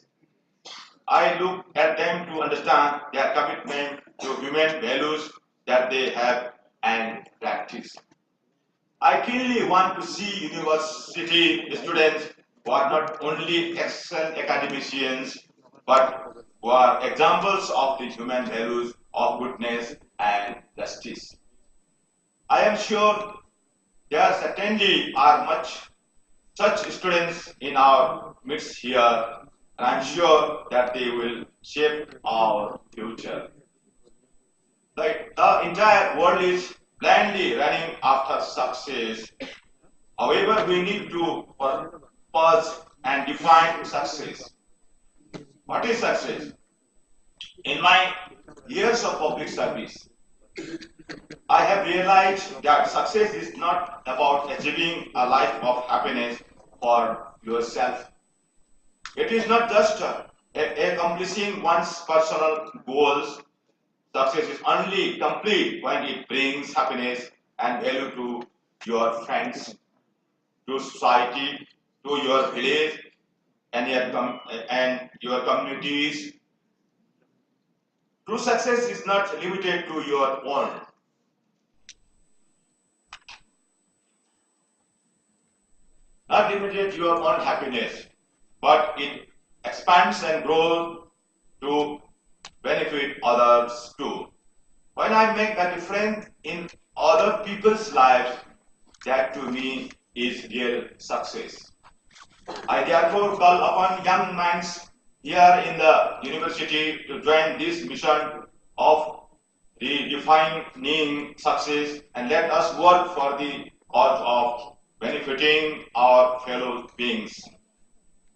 I look at them to understand their commitment to human values that they have and practice. I keenly want to see university students who are not only excellent academicians but who are examples of the human values of goodness and justice. I am sure there certainly are much such students in our midst here, and I am sure that they will shape our future. The entire world is blindly running after success. However, we need to pause and define success. What is success? In my years of public service, I have realized that success is not about achieving a life of happiness for yourself. It is not just accomplishing one's personal goals. Success is only complete when it brings happiness and value to your friends, to society, to your village, and your communities. True success is not limited to your own. Not limited to your own happiness, but it expands and grows to benefit others too. When I make a difference in other people's lives, that to me is real success. I therefore call upon young minds here in the university to join this mission of redefining success, and let us work for the cause of benefiting our fellow beings.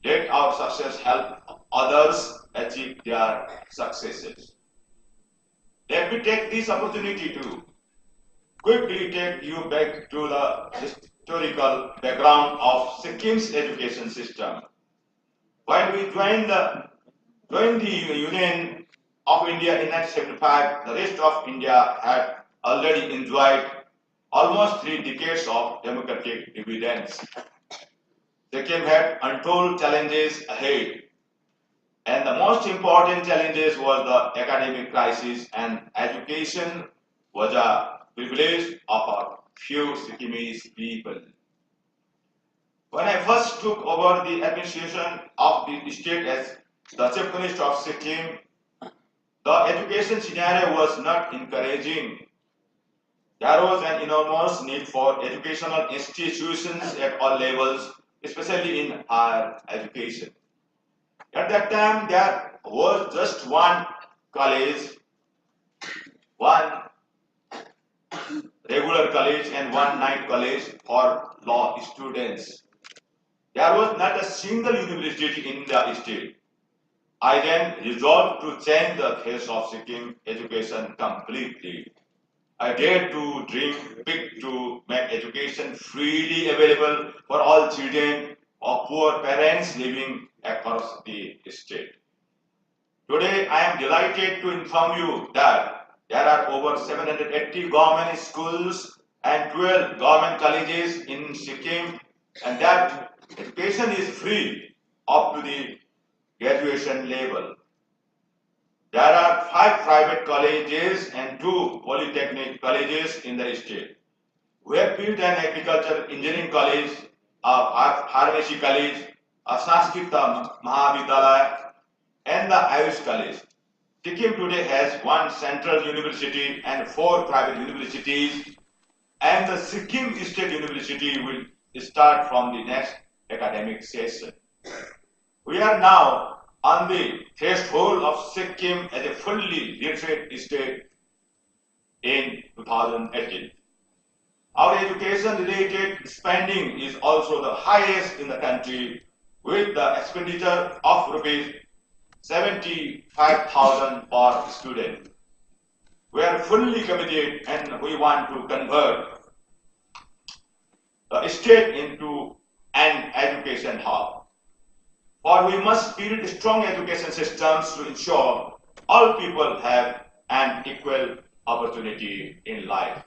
Let our success help others achieve their successes. Let me take this opportunity to quickly take you back to the historical background of Sikkim's education system. When we joined the Union of India in 1975, the rest of India had already enjoyed almost 3 decades of democratic dividends. Sikkim had untold challenges ahead, and the most important challenges was the academic crisis, and education was a privilege of a few Sikkimese people. When I first took over the administration of the state as the Chief Minister of Sikkim, the education scenario was not encouraging. There was an enormous need for educational institutions at all levels, especially in higher education. At that time, there was just one college, one regular college and one night college for law students. There was not a single university in the state. I then resolved to change the face of Sikkim education completely. I dared to dream big to make education freely available for all children of poor parents living across the state. Today, I am delighted to inform you that there are over 780 government schools and 12 government colleges in Sikkim, and that education is free up to the graduation level. There are 5 private colleges and 2 polytechnic colleges in the state. We have built an agriculture engineering college, a pharmacy college, a Sanskrit Mahavidyalaya, and the Ayush College. Sikkim today has 1 central university and 4 private universities, and the Sikkim State University will start from the next academic session. We are now on the threshold of Sikkim as a fully literate state in 2018. Our education-related spending is also the highest in the country, with the expenditure of rupees 75,000 per student. We are fully committed and we want to convert the state into an education hub. For we must build strong education systems to ensure all people have an equal opportunity in life.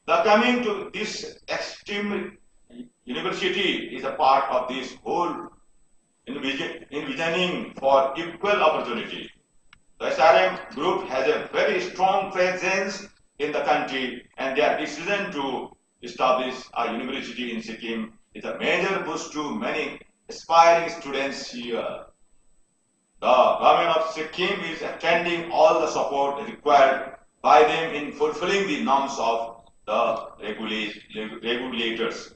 The coming to this extreme university is a part of this whole envisioning for equal opportunity. The SRM group has a very strong presence in the country, and their decision to establish a university in Sikkim is a major boost to many aspiring students here. The government of Sikkim is extending all the support required by them in fulfilling the norms of the regulators.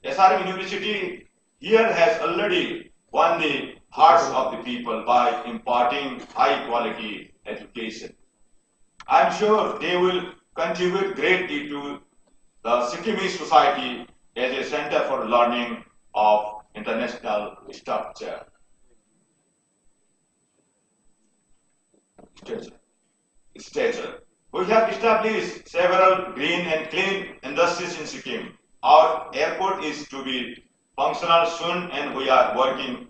SRM University here has already won the hearts of the people by imparting high quality education. I am sure they will contribute greatly to the Sikkimese society as a center for learning of international structure. Stature. We have established several green and clean industries in Sikkim. Our airport is to be functional soon, and we are working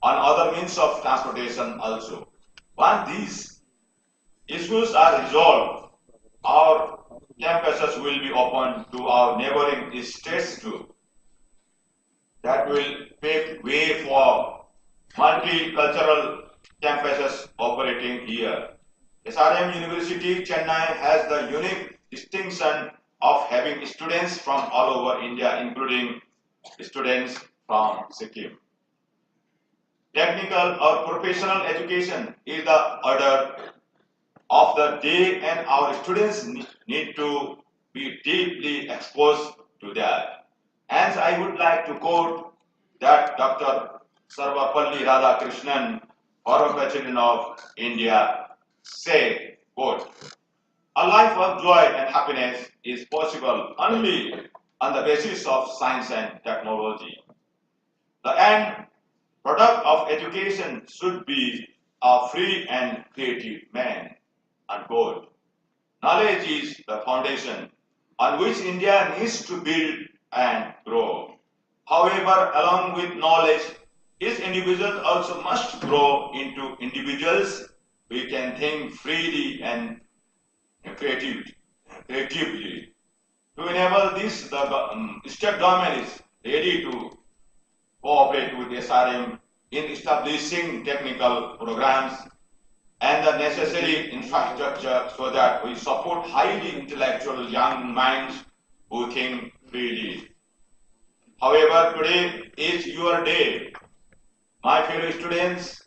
on other means of transportation also. Once these issues are resolved, our campuses will be open to our neighboring states too. That will pave way for multicultural campuses operating here. SRM University Chennai has the unique distinction of having students from all over India, including students from Sikkim. Technical or professional education is the order of the day, and our students need to be deeply exposed to that. Hence, I would like to quote that Dr. Sarvapalli Radhakrishnan, former President of India, said, quote, "A life of joy and happiness is possible only on the basis of science and technology. The end product of education should be a free and creative man." Unquote. Knowledge is the foundation on which India needs to build and grow. However, along with knowledge, each individual also must grow into individuals who can think freely and creatively. To enable this, the state government is ready to cooperate with SRM in establishing technical programs and the necessary infrastructure so that we support highly intellectual young minds who think freely. However, today is your day. My fellow students,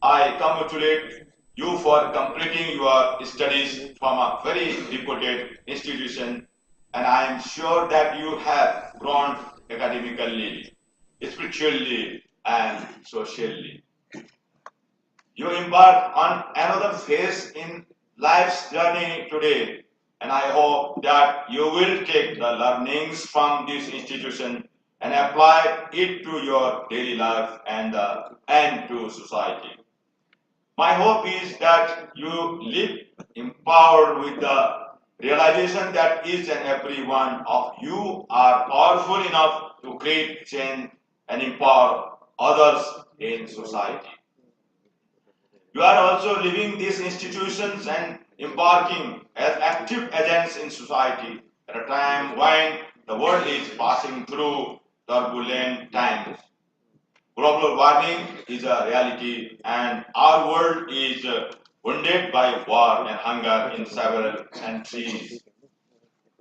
I congratulate you for completing your studies from a very reputed institution, and I am sure that you have grown academically, spiritually, and socially. You embark on another phase in life's journey today, and I hope that you will take the learnings from this institution and apply it to your daily life and to society. My hope is that you live empowered with the realization that each and every one of you are powerful enough to create change and empower others in society. You are also leaving these institutions and embarking as active agents in society at a time when the world is passing through turbulent times. Global warming is a reality, and our world is wounded by war and hunger in several countries.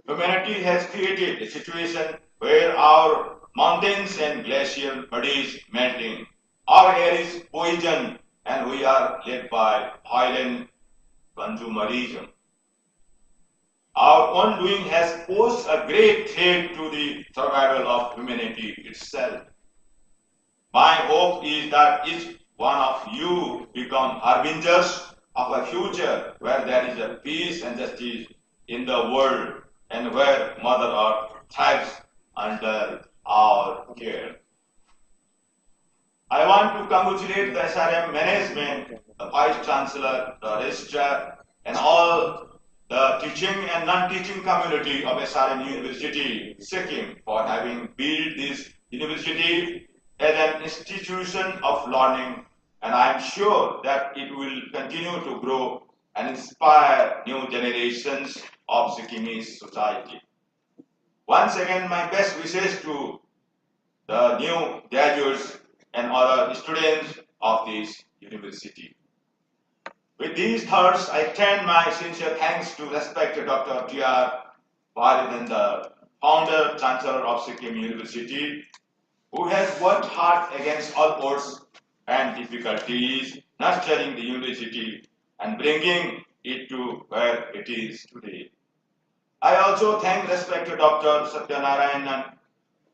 Humanity has created a situation where our mountains and glacial bodies melting. Our air is poisoned, and we are led by violent consumerism. Our own doing has posed a great threat to the survival of humanity itself. My hope is that each one of you become harbingers of a future where there is a peace and justice in the world and where Mother Earth thrives under our care. I want to congratulate the SRM management, the Vice Chancellor, the Registrar, and all the teaching and non-teaching community of SRM University, Sikkim, for having built this university as an institution of learning, and I am sure that it will continue to grow and inspire new generations of Sikkimese society. Once again, my best wishes to the new graduates and other students of this university. With these thoughts, I turn my sincere thanks to respected Dr. T.R. Varidhan, the founder, Chancellor of Sikkim University, who has worked hard against all odds and difficulties, nurturing the university and bringing it to where it is today. I also thank respected Dr. Satyanarayanan,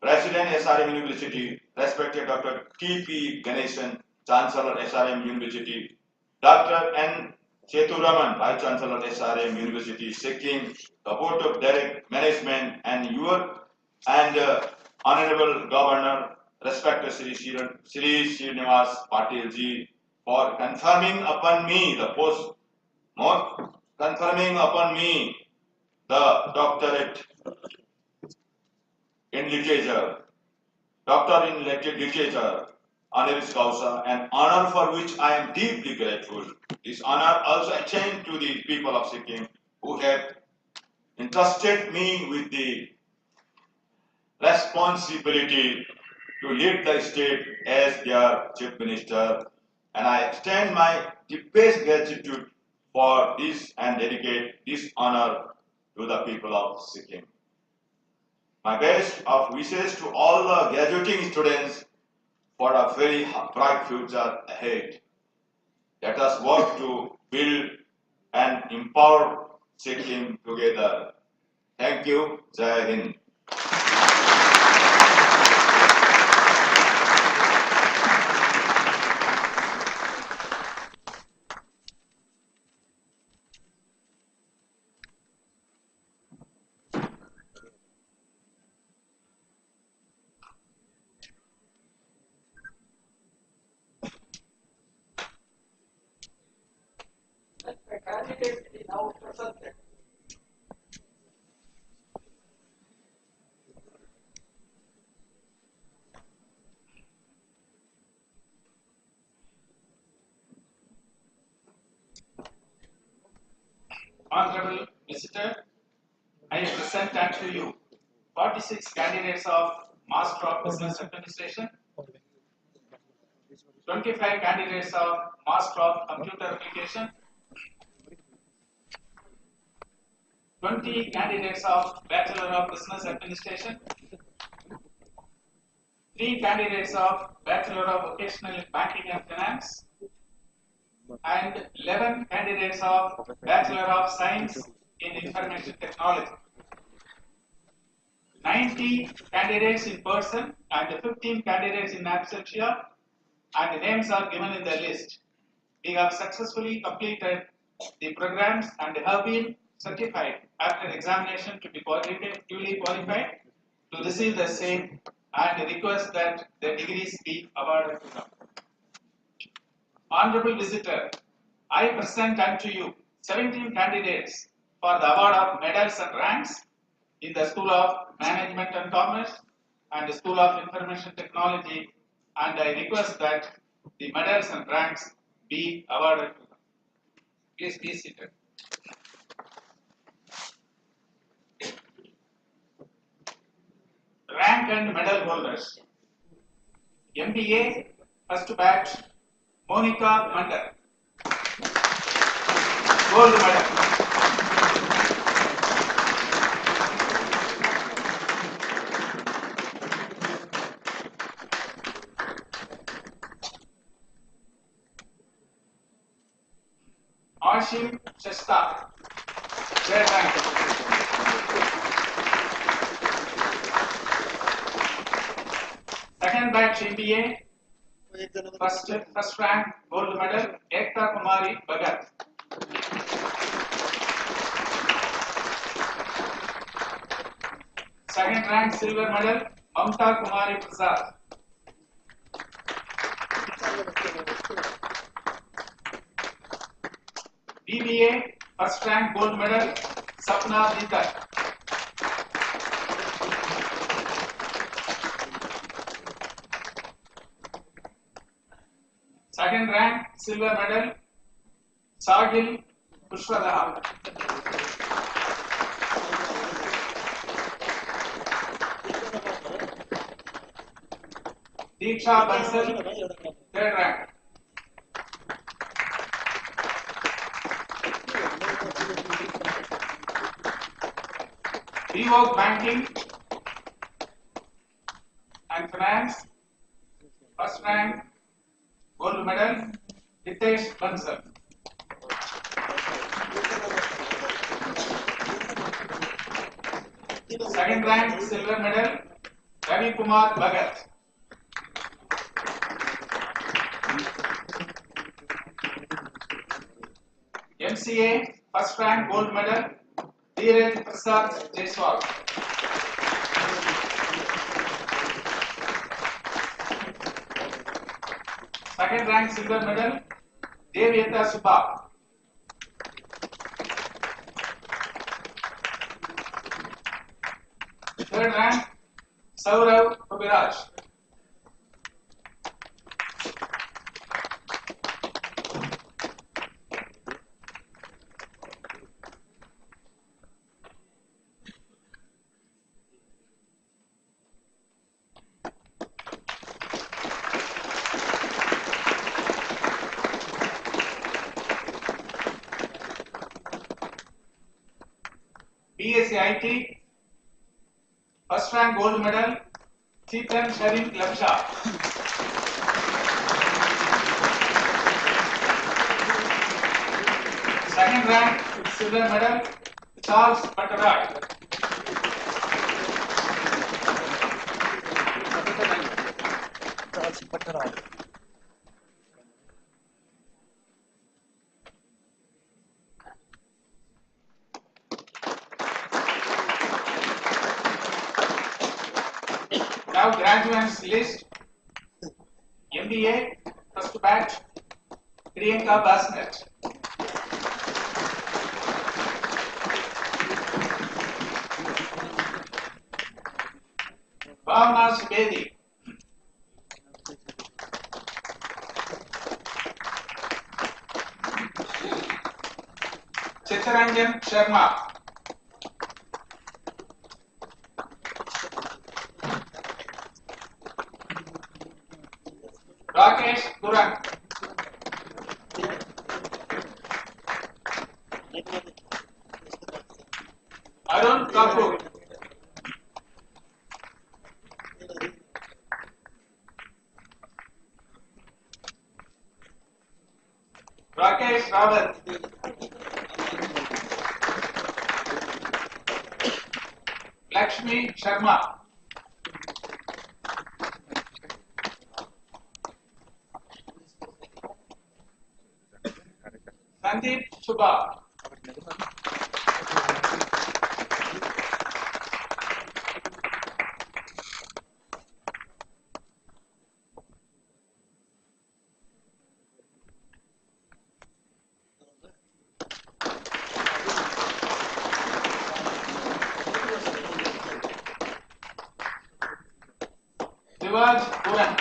President SRM University, respected Dr. T.P. Ganesan, Chancellor SRM University, Dr. N. Cheturaman, Vice Chancellor SRM University, Sikkim, the Board of Direct Management, and Honorable Governor, respected Sri Srinivas Patil ji, for conferring upon me the doctorate in literature, doctor in literature, honoris causa, an honor for which I am deeply grateful. This honor also extends to the people of Sikkim who have entrusted me with the responsibility to lead the state as their chief minister, and I extend my deepest gratitude for this and dedicate this honor to the people of Sikkim. My best of wishes to all the graduating students for a very bright future ahead. Let us work to build and empower Sikkim together. Thank you. Jai Hind. Let the candidate be now presented. Honorable Visitor, I present unto you 46 candidates of Master of Business Administration, 25 candidates of Master of Computer Application, 20 candidates of Bachelor of Business Administration, 3 candidates of Bachelor of Vocational Banking and Finance, and 11 candidates of Bachelor of Science in Information Technology. 90 candidates in person and 15 candidates in absentia, and the names are given in the list. We have successfully completed the programs and have been certified after examination to be duly qualified to receive the same, and request that the degrees be awarded to them. Honorable Visitor, I present unto you 17 candidates for the award of medals and ranks in the School of Management and Commerce, and School of Information Technology, and I request that the medals and ranks be awarded to them. Please be seated. Rank and medal holders. MBA, first batch, Monica Mandar. Gold medal. Ashim Shasta. Third rank. Second batch MBA, first rank, gold medal, Ekta Kumari Bhagat. Second rank, silver medal, Mamta Kumari Prasad. BBA, first rank, gold medal, Sapna Dita. Second rank, silver medal, Sahil Pushpadaha. Deeksha Bansal, third rank. BO Banking and Finance, first rank, gold medal, Hitesh Bansal. Second rank, silver medal, Ravi Kumar Bhagat. MCA, first rank, gold medal, Dheeraj Prasad Jaiswal. Second rank, silver medal, Devyata Subha. Third rank, Saurav Kubiraj. BSc IT, first rank, gold medal, Chetan Sharif Labsha. Second rank, silver medal, Charles Bhattarai. Now graduates list. MBA, first batch, Priyanka Basnet. Bhavna Subedi. Chittaranjan Sharma. Rakesh Durant. Arun Kapoor. Rakesh Rawat. Lakshmi Sharma. Sandeep Subha. Puran.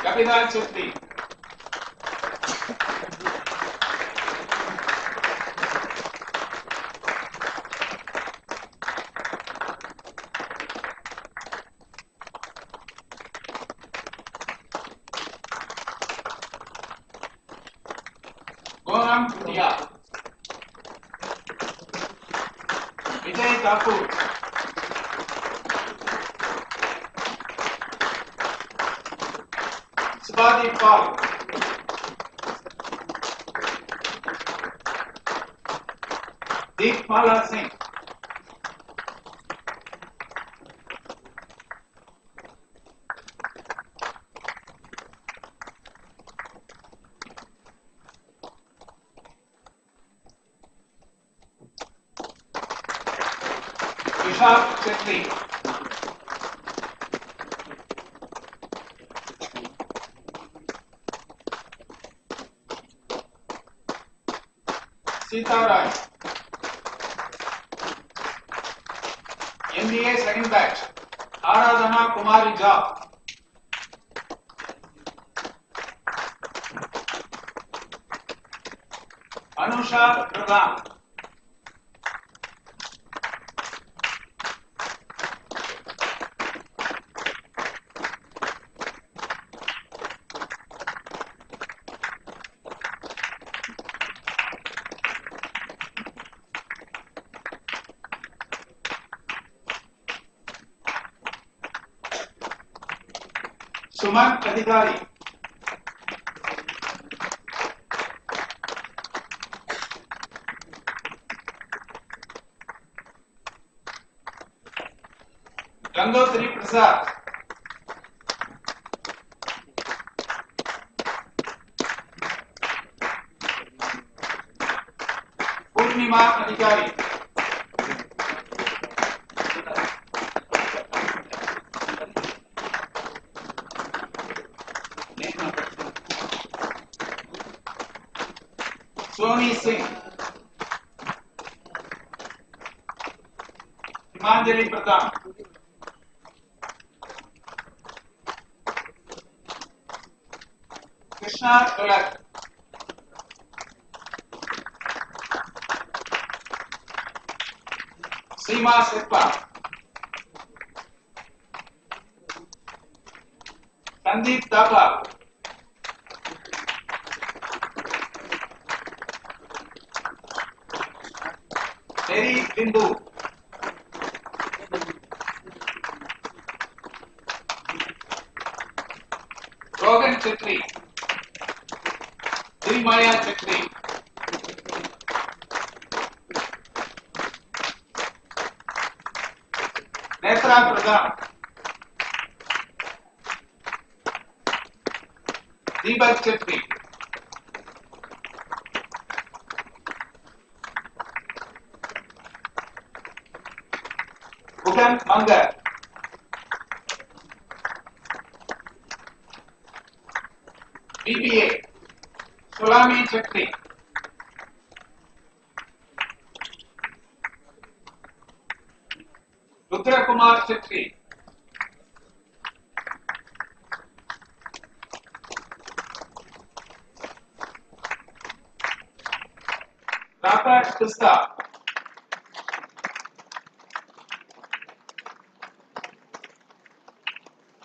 Kapilan Chetri. Goram Kutia. Vijay Thakur. Subhadi Paul. Deepmala Singh. Vishal Chetri. Sita Rai. MBA second batch. Aradhana Kumari Jha. Anusha Pradhan. Suman Adhikari. Gangotri Prasad. Purnima Adhikari. Soni Singh. Himanjali Pradhan. Krishna Dolak. Seema Sirpa. Sandeep Thapa. Mary Bindu. Rogan Chetri. Dilmaya Chetri. Netra Pradhan. Deepak Chetri. Bhutan Mangar. BBA. Sulami Chetri. Rudra Kumar Chetri. Rata Krista.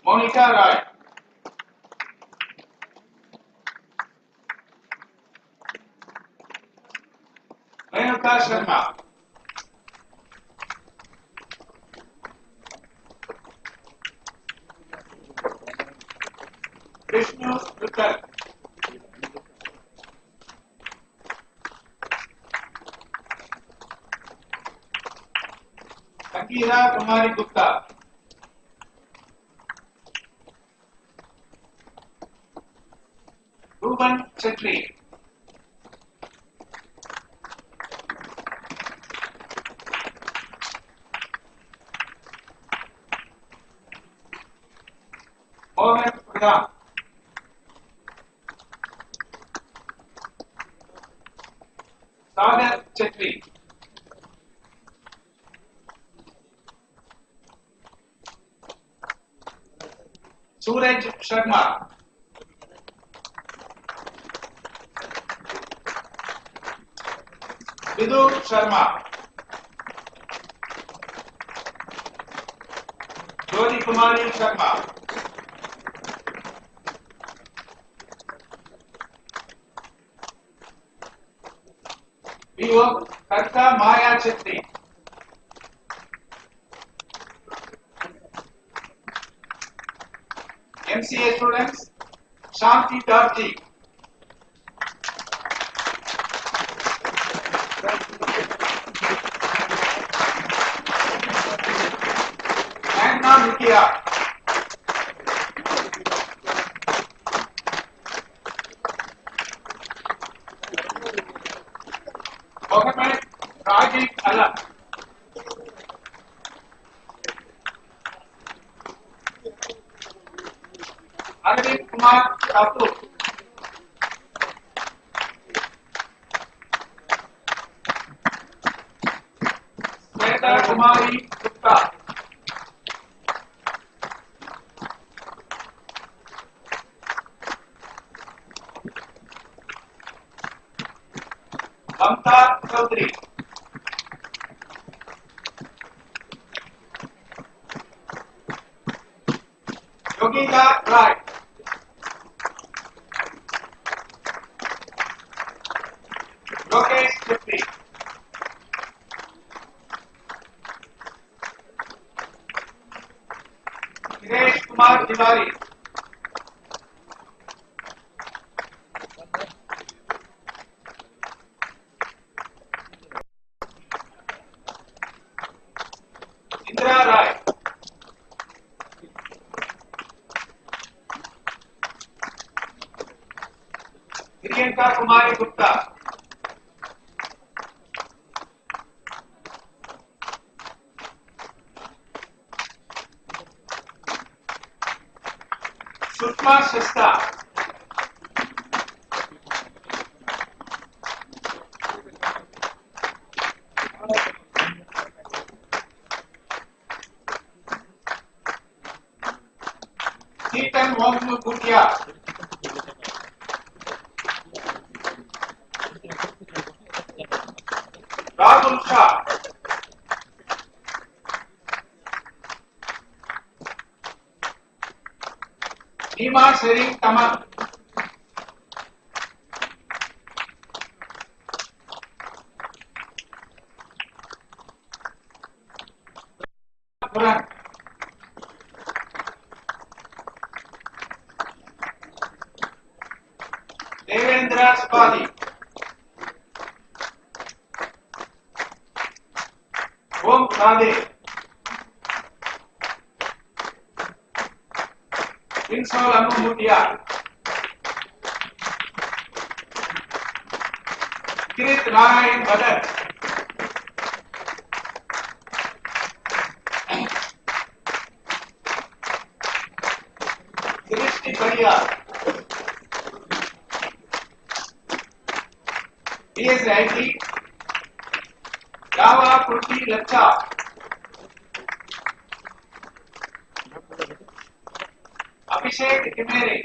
Monica Roy. Renuka Sharma. Vishnu Vittal. Akira Kumari Gupta. Ruben Chetri. Mohan Pradhan. Sagar Chetri. Suraj Sharma. Vidhu Sharma. Jyoti Kumari Sharma. VO Karta Maya Chetri. MCA students Shanti Darji. Anna Mukia. Mohammed Rajiv Alam. Arvind Kumar Thakur. Sweta Kumari Gupta. Mamta Chaudhary. Yogita Rai. Lokesh Chetri. Dinesh Kumar Tiwari. Indra Rai. Priyanka Kumari Gupta. Sushma Shasta. Ketan Wangmu Bhutia. Rahul Shah. Nima Sering Taman. Puran. Devendra Spadi. Om Radhe. Insol Anu Mutia. Kirit Narayan Bhadat. Srishti Bharia. PSIT. Java Purti Lacha. Abhishek Himere.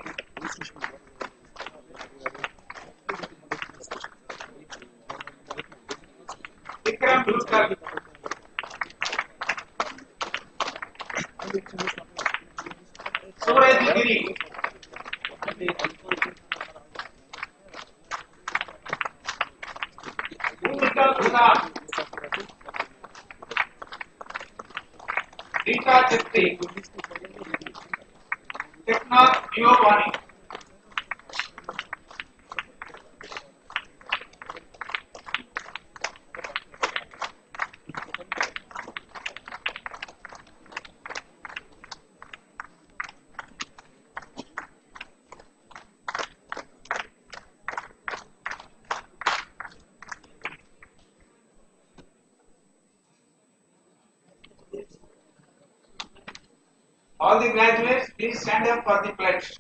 Vikram Dulkar. Suraj Giri. Bhumika Prasad. Rita Chetri. Teknath Giovanni. All the graduates, please stand up for the pledge.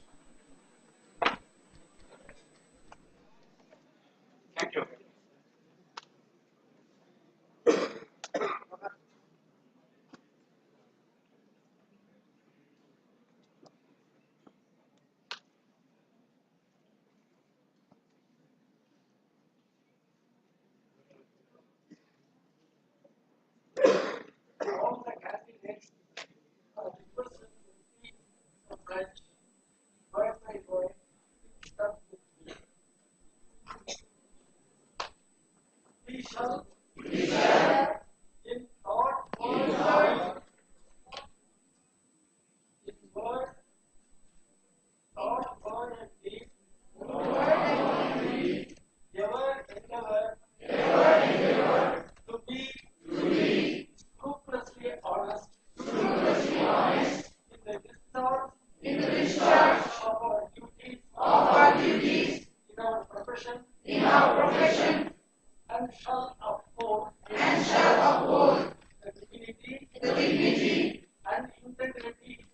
Thank you. We shall in thought, in word, thought, word, and deed, ever endeavor to be scrupulously honest in the discharge of our duties in our profession and shall uphold the dignity and integrity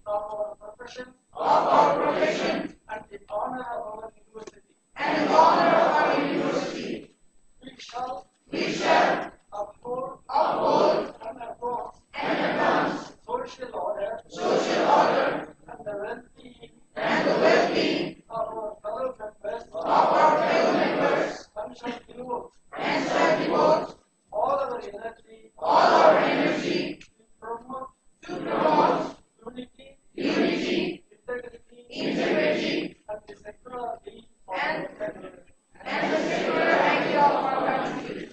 of our profession and the honor of our university. We shall uphold and advance social order and the well-being of our fellow members and shall devote all our energy to promote unity, integrity, and the security of our country.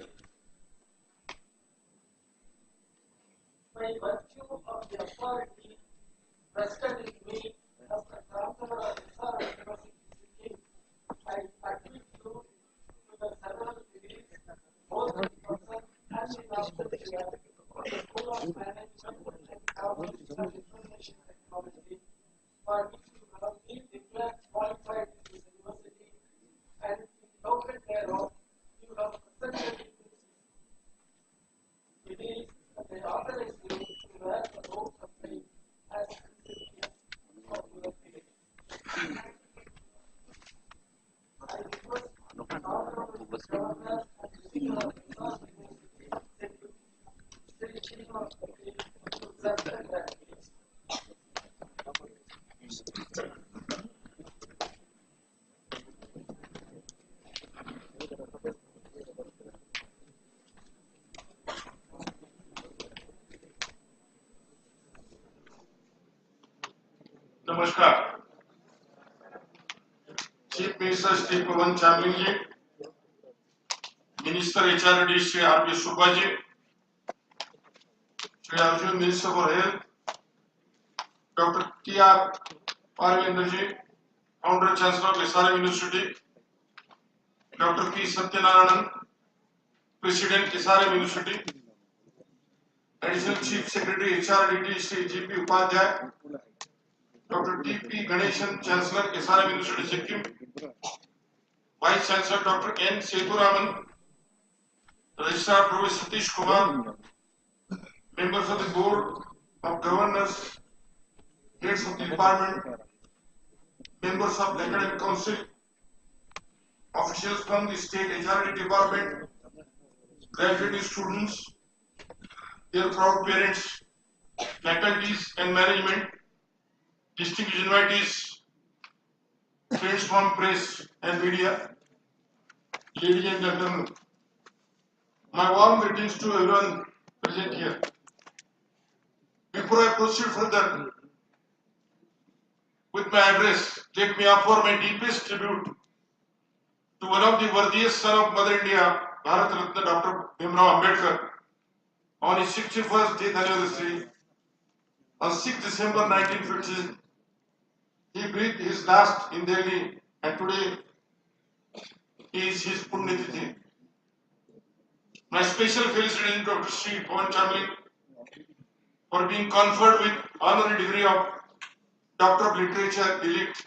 By virtue of the authority vested in me as the Chancellor of SRM University, Sikkim, I admit you to the several degrees, both in person and in absentia, of the School of Management and Government and Information Technology, for which you have been declared qualified in this university, and in token thereof, you have presented it is that they authorize you to wear the robes of faith as recipient of your faith. I request the Honorable Governor and Rector of the University, Sri Sikkim-1st Convocation, to accept that please. नमस्कार chief minister Shri Pawan Chamling ji, minister HRD Shri RP Subba ji, Shri Arjun minister for health doctor TR. Parvendra ji, founder chancellor of SRM university, doctor P. Satyanarayan, president SRM university, additional chief secretary HRDT Shri GP. Upadhyay, Dr. T.P. Ganeshan, Chancellor, SRM University, Sikkim, Vice Chancellor Dr. N. Sethuraman, Registrar Professor Satish Kumar, members of the Board of Governors, heads of the department, members of the Academic Council, officials from the State HRD Department, graduating students, their proud parents, faculties and management, distinguished invitees, friends from press and media, ladies and gentlemen, my warm greetings to everyone present here. Before I proceed further with my address, let me offer my deepest tribute to one of the worthiest son of Mother India, Bharat Ratna Dr. Bhimrao Ambedkar, on his 61st death anniversary on 6 December 1950. He breathed his last in Delhi, and today is his Punyatithi. My special felicitation to Dr. Sri Pawan Chamling for being conferred with honorary degree of Doctor of Literature Elite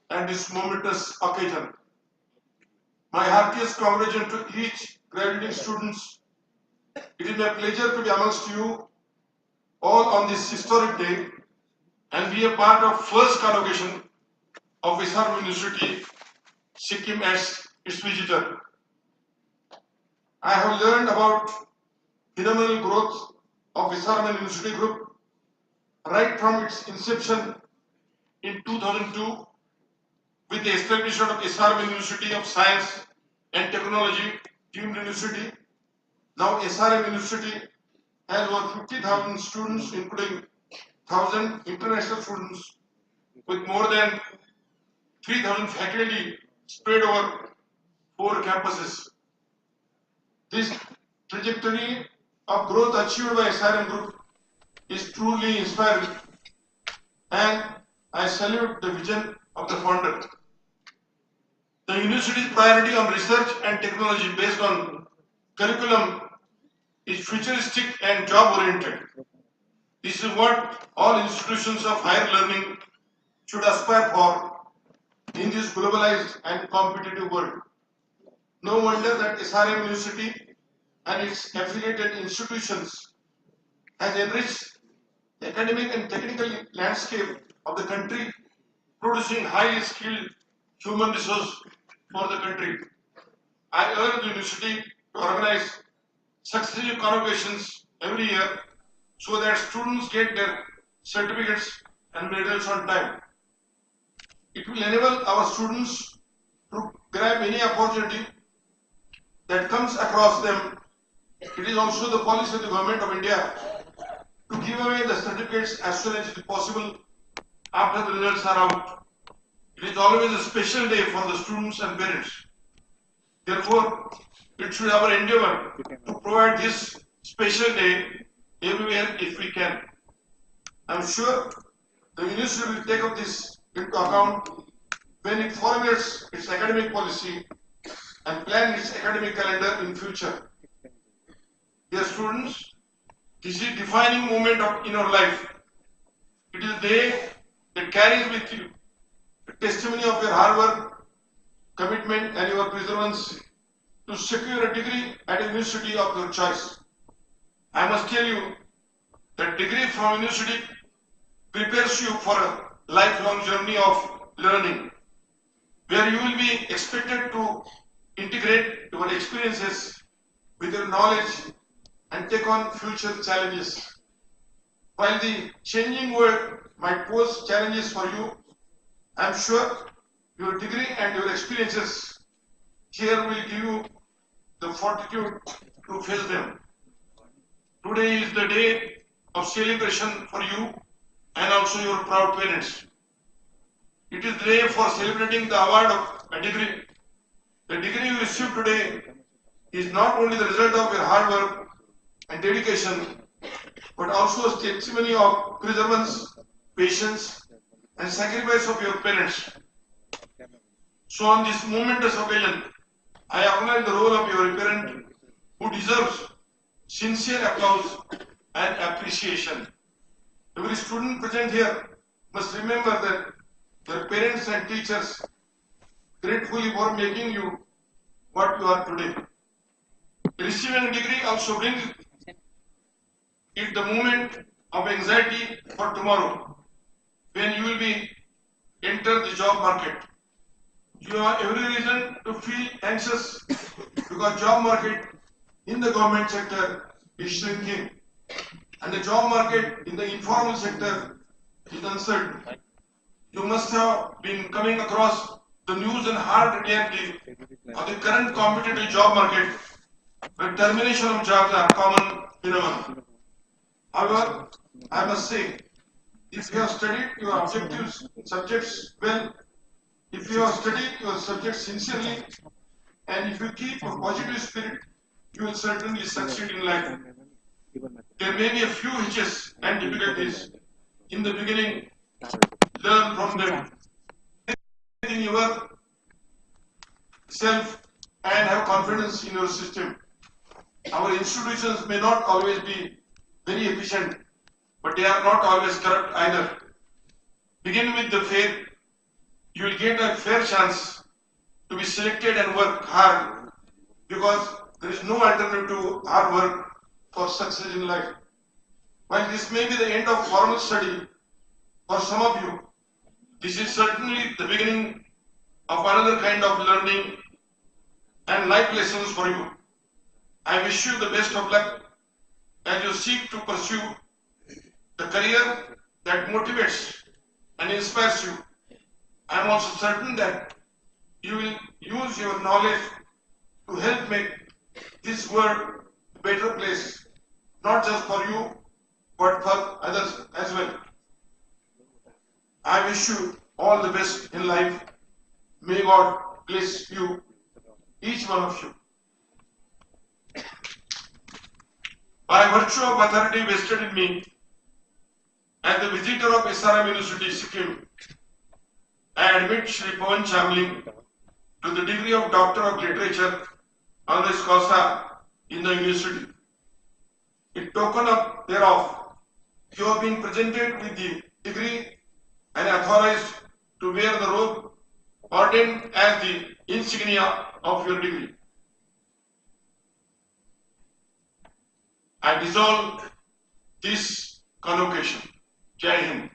and this momentous occasion. My heartiest congratulations to each graduating students. It is my pleasure to be amongst you all on this historic day and be a part of first convocation of SRM University, Sikkim as its visitor. I have learned about phenomenal growth of SRM University Group right from its inception in 2002 with the establishment of SRM University of Science and Technology deemed university. Now SRM University has over 50,000 students, including 1,000 international students, with more than 3,000 faculty spread over 4 campuses. This trajectory of growth achieved by SRM Group is truly inspiring, and I salute the vision of the founder. The university's priority on research and technology based on curriculum is futuristic and job oriented. This is what all institutions of higher learning should aspire for in this globalized and competitive world. No wonder that SRM University and its affiliated institutions has enriched the academic and technical landscape of the country, producing highly skilled human resource for the country. I urge the university to organize successive convocations every year so that students get their certificates and medals on time. It will enable our students to grab any opportunity that comes across them. It is also the policy of the Government of India to give away the certificates as soon as it is possible after the results are out. It is always a special day for the students and parents. Therefore, it should be our endeavor to provide this special day everywhere if we can. I am sure the university will take up this into account when it formulates its academic policy and plan its academic calendar in future. Dear students, this is a defining moment in your life. It is the day that carries with you the testimony of your hard work, commitment and your perseverance to secure a degree at a university of your choice. I must tell you that degree from university prepares you for a lifelong journey of learning, where you will be expected to integrate your experiences with your knowledge and take on future challenges. While the changing world might pose challenges for you, I am sure your degree and your experiences here will give you the fortitude to face them. Today is the day of celebration for you and also your proud parents. It is the day for celebrating the award of a degree. The degree you receive today is not only the result of your hard work and dedication, but also a testimony of perseverance, patience, and sacrifice of your parents. So on this momentous occasion, I acknowledge the role of your parent who deserves sincere applause and appreciation. Every student present here must remember that their parents and teachers gratefully for making you what you are today. Receiving a degree also brings it the moment of anxiety for tomorrow, when you will be enter the job market. You have every reason to feel anxious because job market in the government sector is shrinking and the job market in the informal sector is uncertain. You must have been coming across the news and hard reality of the current competitive job market, where termination of jobs are common phenomenon. However, I must say, if you have studied your objectives subjects well, if you have studied your subjects sincerely, and if you keep a positive spirit, you will certainly succeed in life. There may be a few hitches and difficulties in the beginning. Learn from them. In yourself and have confidence in your system. Our institutions may not always be very efficient, but they are not always corrupt either. Begin with the faith. You will get a fair chance to be selected and work hard, because there is no alternative to hard work for success in life. While this may be the end of formal study for some of you, this is certainly the beginning of another kind of learning and life lessons for you. I wish you the best of luck as you seek to pursue the career that motivates and inspires you. I am also certain that you will use your knowledge to help make this world a better place, not just for you, but for others as well. I wish you all the best in life. May God bless you each one of you. By virtue of authority vested in me as the visitor of SRM University, Sikkim, I admit Shri Pawan Chamling to the degree of Doctor of Literature honoris causa in the university. In token of thereof, you have been presented with the degree and authorized to wear the robe ordained as the insignia of your degree. I dissolve this convocation. Jai Hind.